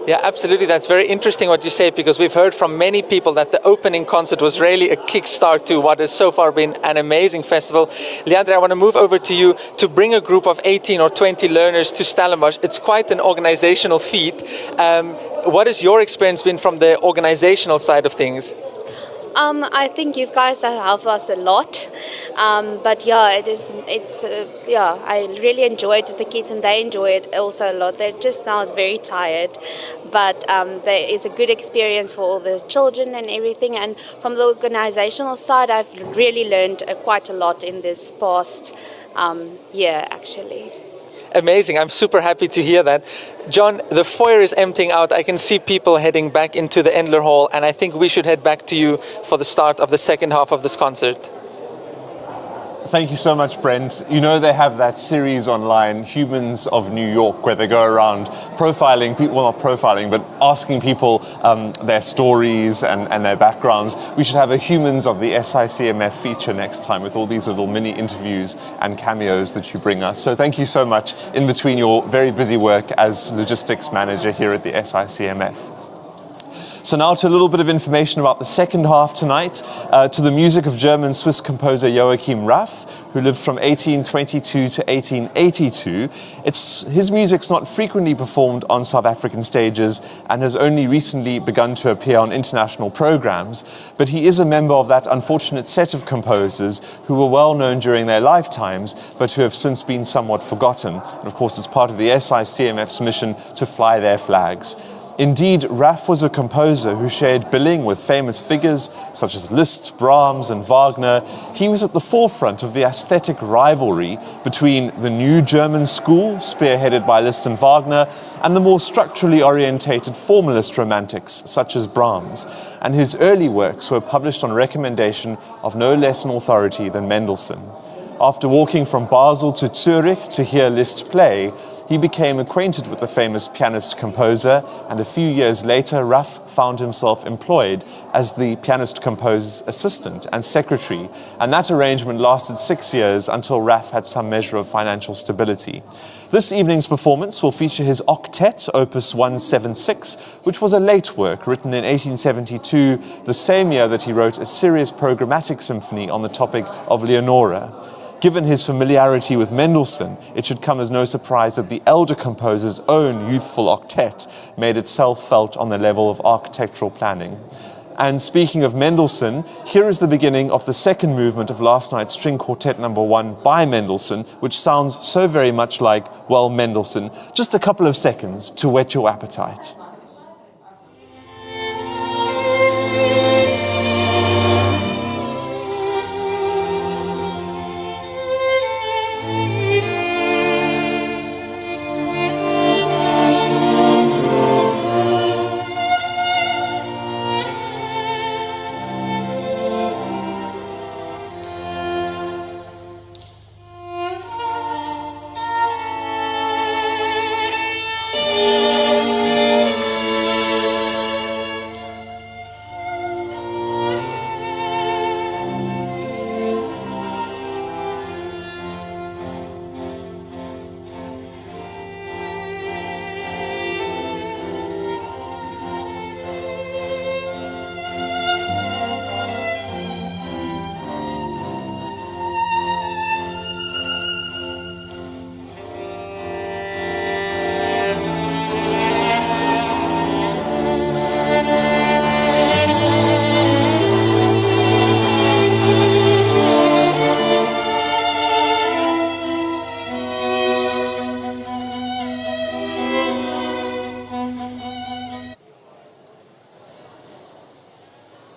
Yeah, absolutely. That's very interesting what you say, because we've heard from many people that the opening concert was really a kickstart to what has so far been an amazing festival. Leandre, I want to move over to you. To bring a group of 18 or 20 learners to Stellenbosch, it's quite an organizational feat. What has your experience been from the organizational side of things? I think you guys have helped us a lot, but yeah, I really enjoyed the kids, and they enjoy it also a lot. They're just now very tired, but there is a good experience for all the children and everything. And from the organizational side, I've really learned quite a lot in this past year, actually. Amazing. I'm super happy to hear that. John, the foyer is emptying out. I can see people heading back into the Endler Hall, and I think we should head back to you for the start of the second half of this concert. Thank you so much, Brent. You know they have that series online, Humans of New York, where they go around profiling people, well, not profiling, but asking people their stories and their backgrounds. We should have a Humans of the SICMF feature next time with all these little mini interviews and cameos that you bring us. So thank you so much in between your very busy work as logistics manager here at the SICMF. So now to a little bit of information about the second half tonight, to the music of German-Swiss composer Joachim RAFF, who lived from 1822 to 1882. His music's not frequently performed on South African stages and has only recently begun to appear on international programs, but he is a member of that unfortunate set of composers who were well known during their lifetimes, but who have since been somewhat forgotten. And of course, it's part of the SICMF's mission to fly their flags. Indeed, RAFF was a composer who shared billing with famous figures such as Liszt, Brahms and Wagner. He was at the forefront of the aesthetic rivalry between the new German school, spearheaded by Liszt and Wagner, and the more structurally orientated formalist romantics such as Brahms. And his early works were published on recommendation of no less an authority than Mendelssohn. After walking from Basel to Zurich to hear Liszt play, he became acquainted with the famous pianist-composer, and a few years later, RAFF found himself employed as the pianist-composer's assistant and secretary, and that arrangement lasted 6 years until RAFF had some measure of financial stability. This evening's performance will feature his Octet, Opus 176, which was a late work written in 1872, the same year that he wrote a serious programmatic symphony on the topic of Leonora. Given his familiarity with Mendelssohn, it should come as no surprise that the elder composer's own youthful octet made itself felt on the level of architectural planning. And speaking of Mendelssohn, here is the beginning of the second movement of last night's String Quartet No. 1 by Mendelssohn, which sounds so very much like, well, Mendelssohn. Just a couple of seconds to whet your appetite.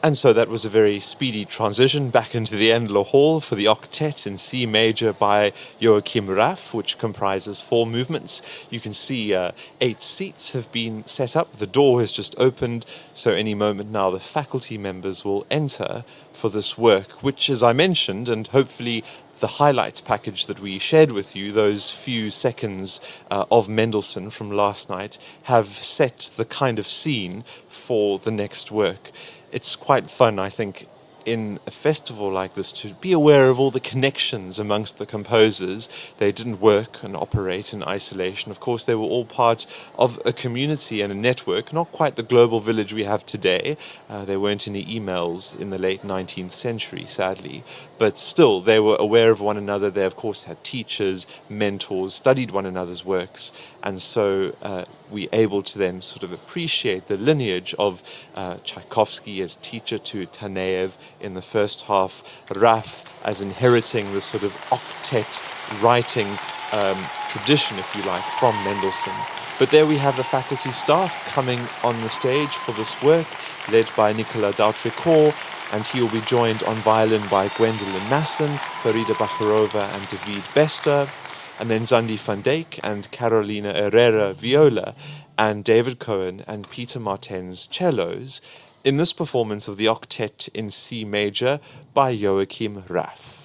And so that was a very speedy transition back into the Endler Hall for the Octet in C major by Joachim RAFF, which comprises 4 movements. You can see 8 seats have been set up. The door has just opened, so any moment now the faculty members will enter for this work, which, as I mentioned, and hopefully the highlights package that we shared with you, those few seconds of Mendelssohn from last night, have set the kind of scene for the next work. It's quite fun, I think, in a festival like this to be aware of all the connections amongst the composers. They didn't work and operate in isolation. Of course, they were all part of a community and a network, not quite the global village we have today. There weren't any emails in the late 19th century, sadly. But still, they were aware of one another. They, of course, had teachers, mentors, studied one another's works. And so we able to then sort of appreciate the lineage of Tchaikovsky as teacher to TANEYEV in the first half, RAFF as inheriting this sort of octet writing tradition, if you like, from Mendelssohn. But there we have the faculty staff coming on the stage for this work, led by Nicolas Dautricourt, and he will be joined on violin by Gwendolyn Masin, Farida Bacharova and David Bester, and then Xandi van Dijk and Karolina Errera viola, and David Cohen and Peter Martens cellos, in this performance of the Octet in C major by Joachim RAFF.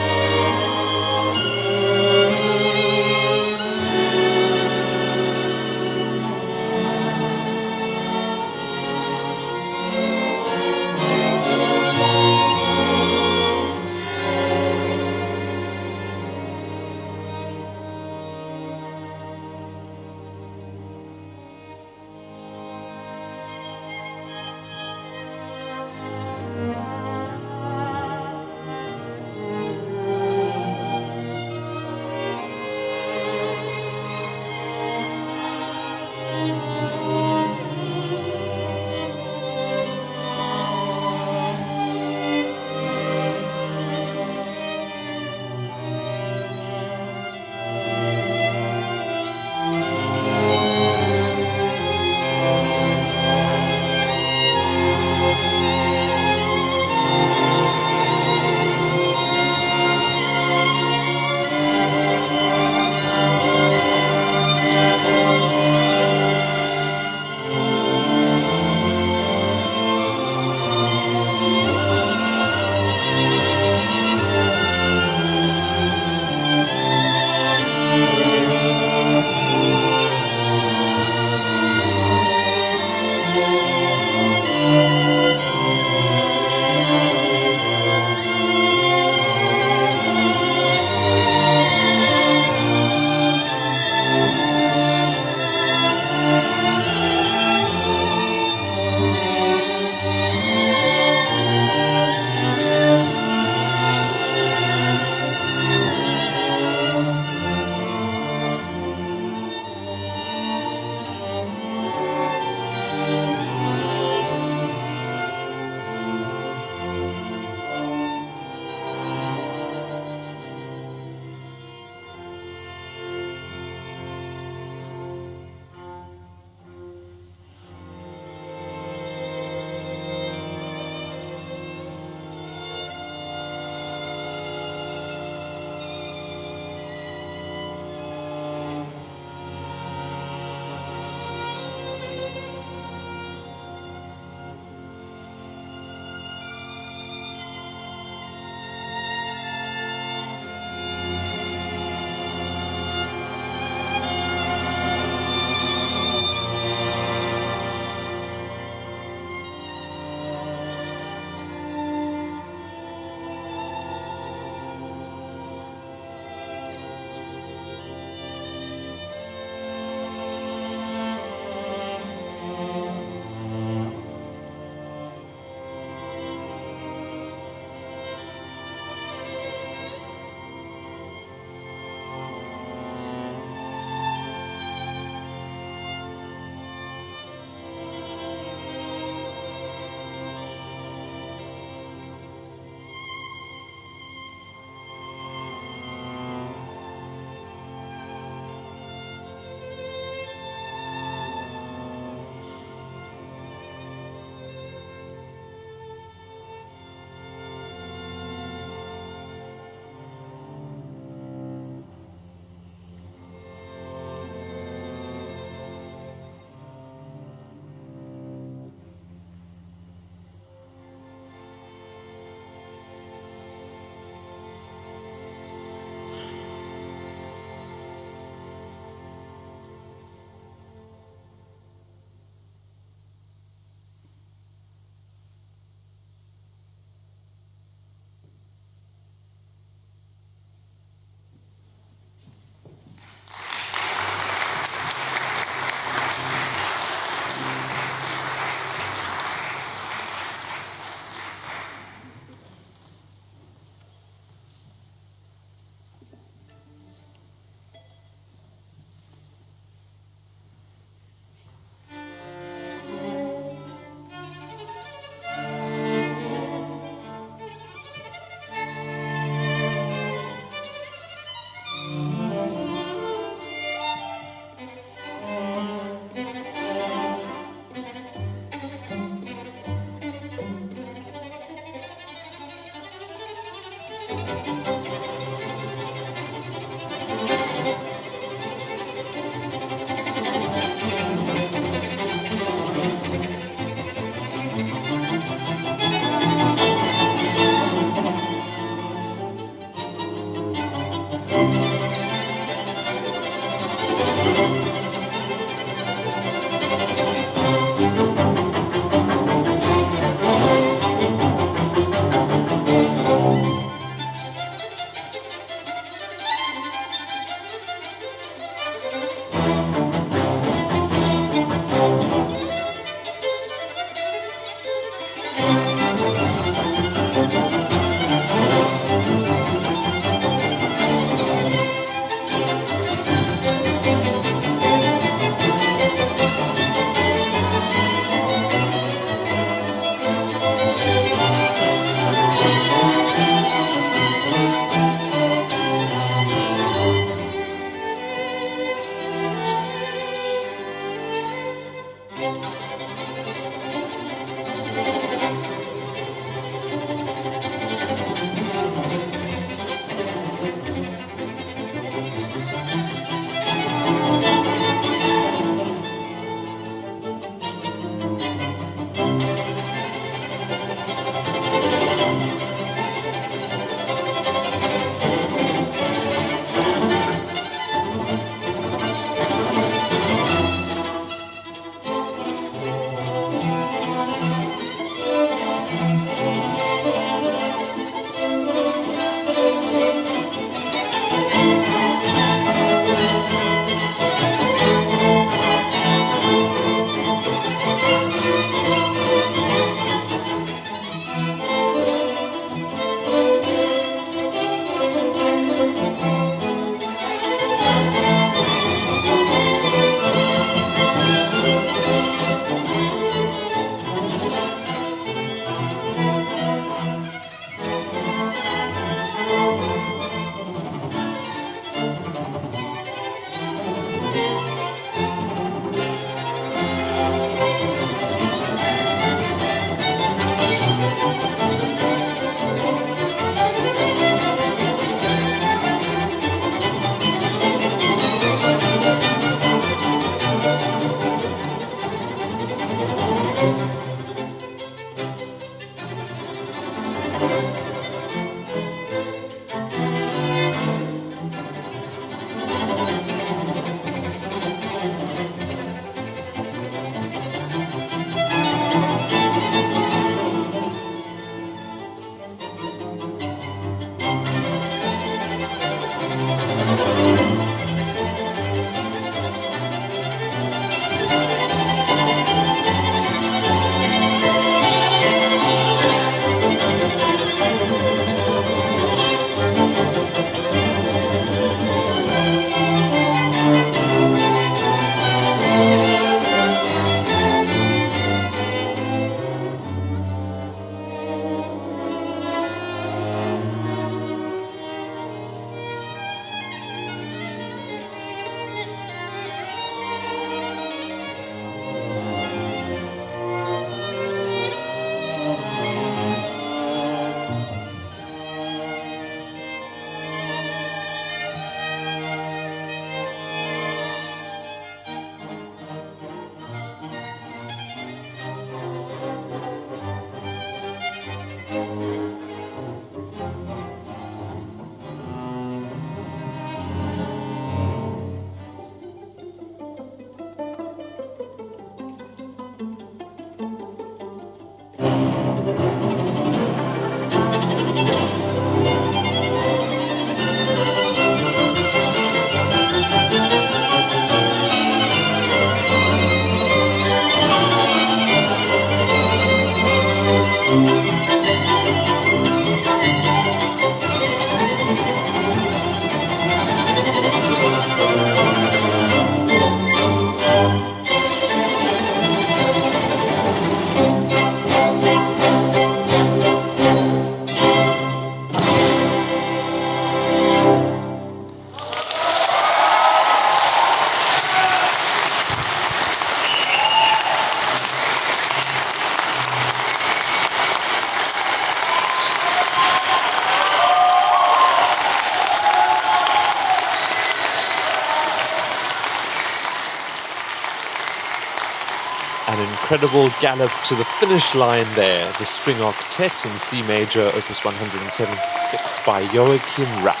incredible gallop to the finish line there. The string octet in C major, opus 176 by Joachim RAFF.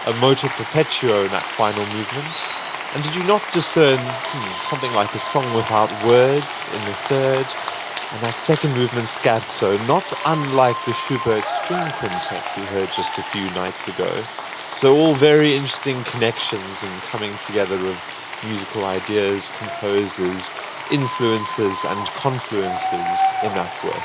A moto perpetuo in that final movement. And did you not discern something like a song without words in the third? And that second movement, scherzo, not unlike the Schubert string quintet we heard just a few nights ago. So all very interesting connections and coming together of musical ideas, composers, influences and confluences in that work.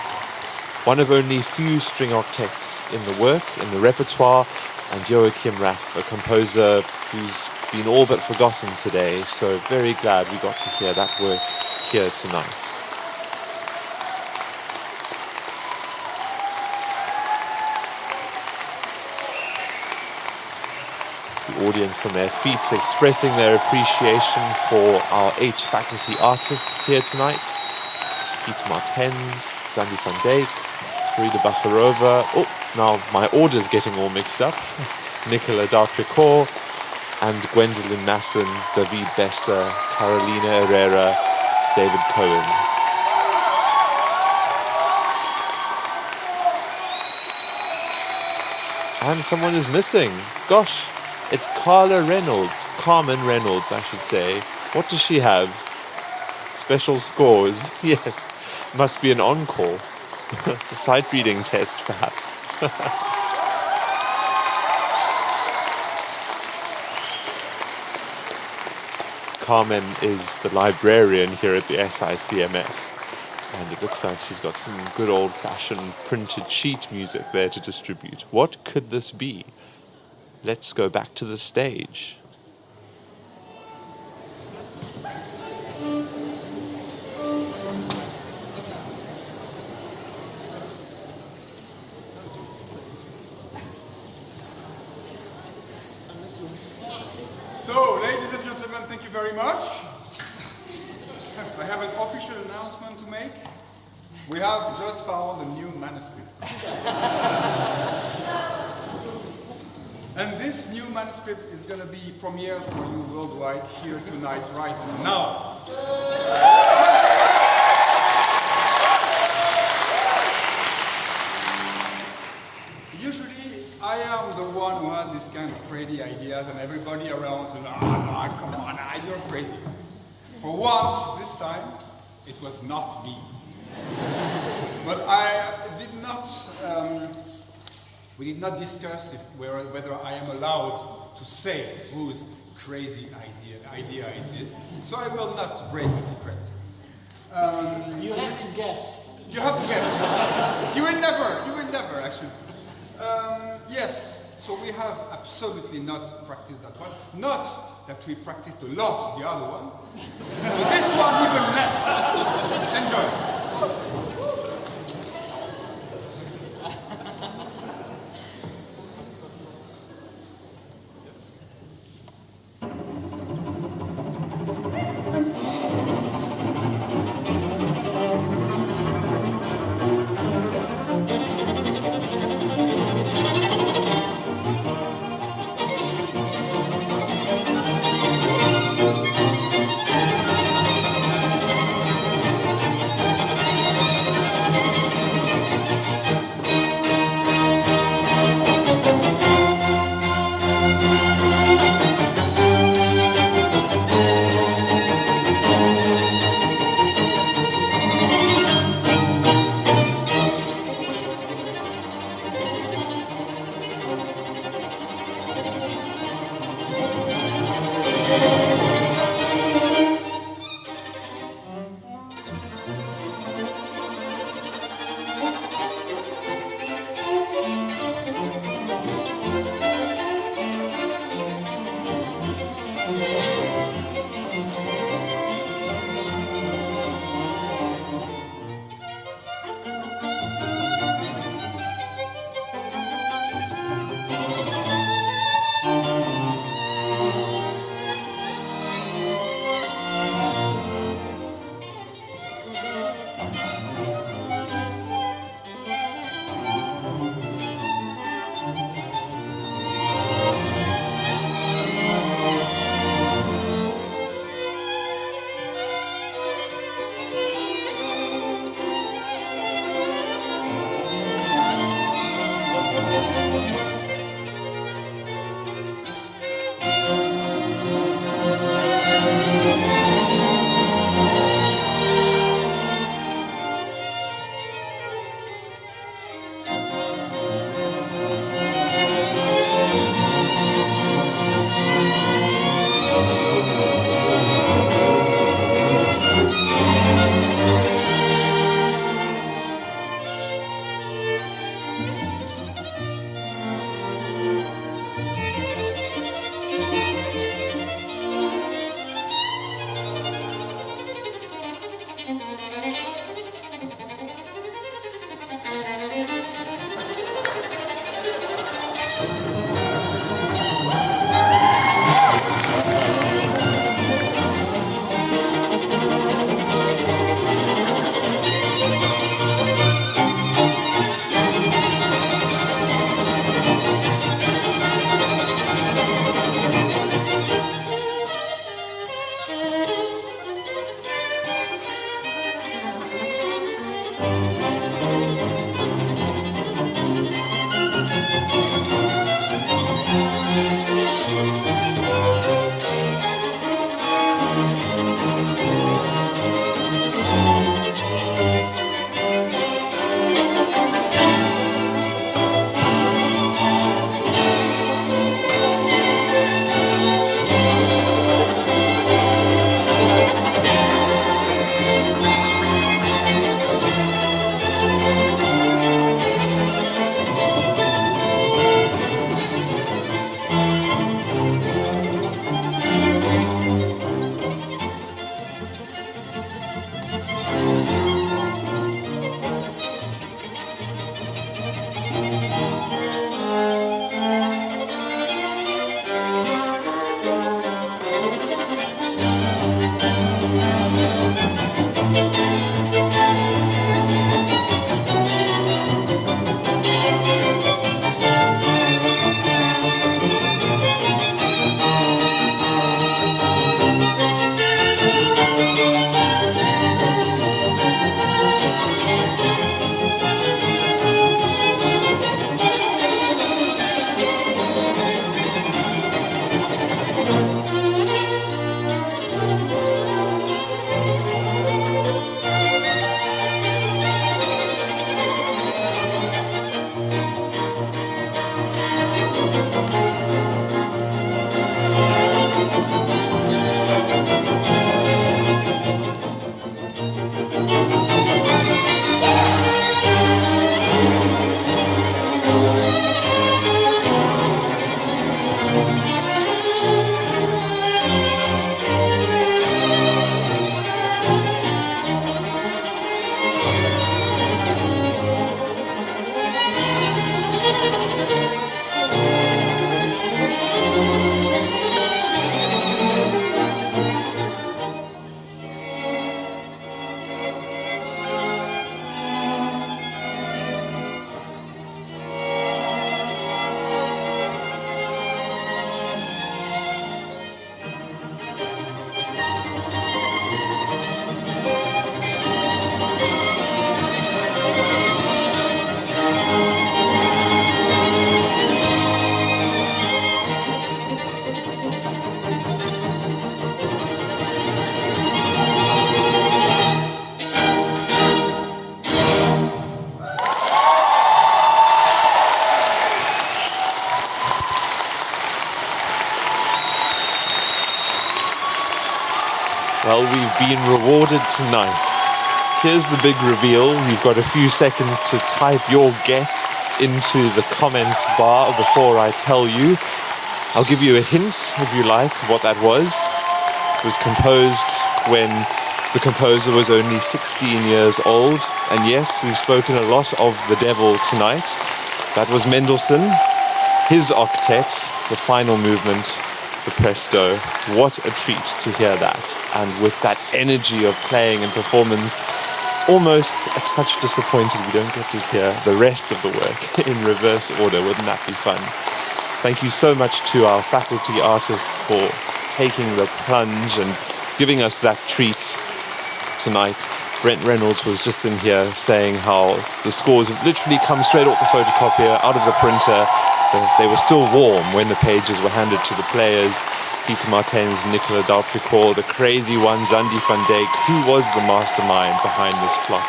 One of only few string octets in the work, in the repertoire, and Joachim RAFF, a composer who's been all but forgotten today, so very glad we got to hear that work here tonight. The audience on their feet expressing their appreciation for our 8 faculty artists here tonight. Martens, Xandi van Dijk, Farida Bacharova. Oh, now my order's getting all mixed up. Nicolas Dautricourt and Gwendolyn Masin, David Bester, Karolina Errera, David Cohen. And someone is missing. Gosh. It's Carmen Reynolds, I should say. What does she have? Special scores. Yes, must be an encore. A sight reading test, perhaps. Carmen is the librarian here at the SICMF. And it looks like she's got some good old-fashioned printed sheet music there to distribute. What could this be? Let's go back to the stage. So, ladies and gentlemen, thank you very much. I have an official announcement to make. We have just found a new manuscript. And this new manuscript is going to be premiere for you worldwide here tonight, right now. Usually, I am the one who has this kind of crazy ideas, and everybody around says, "Ah, no, come on, you're crazy." For once, this time, it was not me. But I did not. We did not discuss whether I am allowed to say whose crazy idea it is, so I will not break the secret. You have to guess. You have to guess. You will never, actually. Yes, so we have absolutely not practiced that one. Not that we practiced a lot the other one, but this one even less. Enjoy. Well, we've been rewarded tonight. Here's the big reveal. You've got a few seconds to type your guess into the comments bar before I tell you. I'll give you a hint, if you like, what that was. It was composed when the composer was only 16 years old. And yes, we've spoken a lot of the devil tonight. That was Mendelssohn, his octet, the final movement, the presto. What a treat to hear that. And with that energy of playing and performance, almost a touch disappointed we don't get to hear the rest of the work in reverse order. Wouldn't that be fun? Thank you so much to our faculty artists for taking the plunge and giving us that treat tonight. Brent Reynolds was just in here saying how the scores have literally come straight off the photocopier, out of the printer. They were still warm when the pages were handed to the players. Peter Martens, Nicolas Dautricourt, the crazy one, Xandi van Dijk, who was the mastermind behind this plot?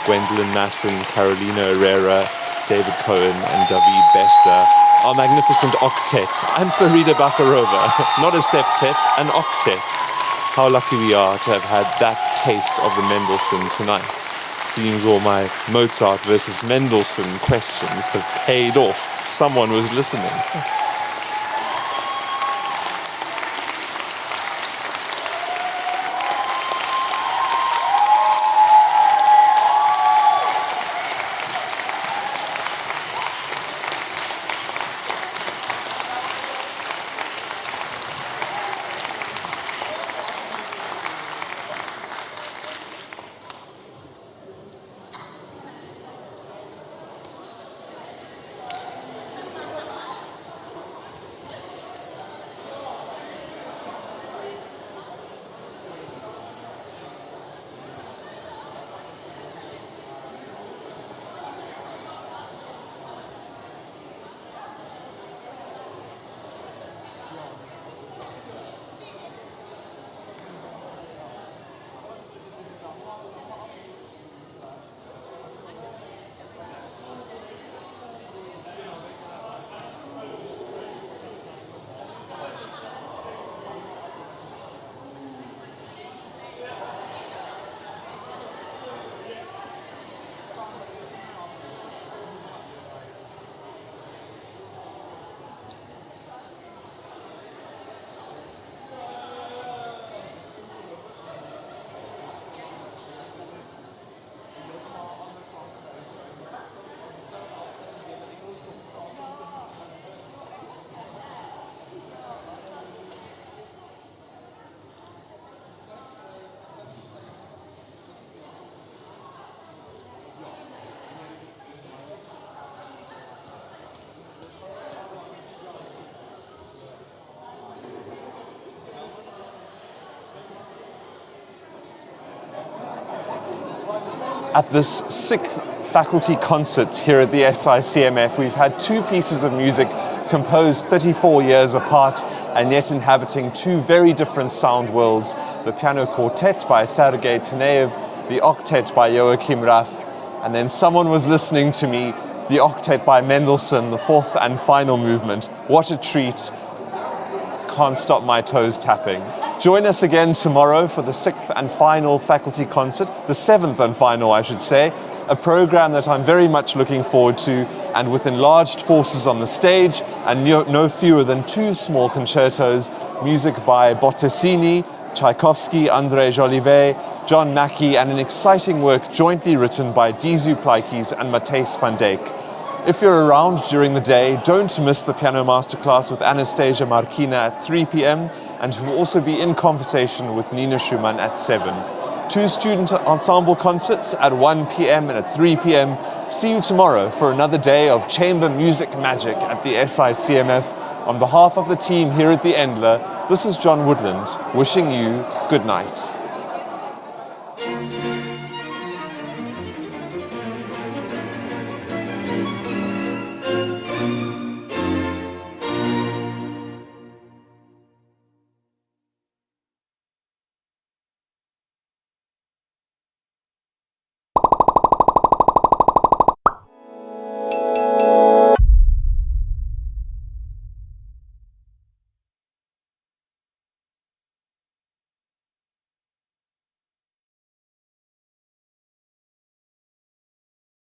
Gwendolyn Masin, Karolina Errera, David Cohen, and David Bester. Our magnificent octet, and Farida Bacharova, not a septet, an octet. How lucky we are to have had that taste of the Mendelssohn tonight. Seems all my Mozart versus Mendelssohn questions have paid off. Someone was listening. At this 6th faculty concert here at the SICMF, we've had two pieces of music composed 34 years apart and yet inhabiting two very different sound worlds. The piano quartet by Sergei Taneyev, the octet by Joachim RAFF, and then someone was listening to me, the octet by Mendelssohn, the fourth and final movement. What a treat. Can't stop my toes tapping. Join us again tomorrow for the 6th and final faculty concert, the 7th and final, I should say, a program that I'm very much looking forward to, and with enlarged forces on the stage and no fewer than two small concertos, music by Bottesini, Tchaikovsky, Andrei Jolivet, John Mackey, and an exciting work jointly written by Dizu Plaikis and Martens van Dijk. If you're around during the day, don't miss the piano masterclass with Anastasia Markina at 3 p.m. and who will also be in conversation with Nina Schumann at 7. Two student ensemble concerts at 1 p.m. and at 3 p.m. See you tomorrow for another day of chamber music magic at the SICMF. On behalf of the team here at the Endler, this is John Woodland, wishing you good night.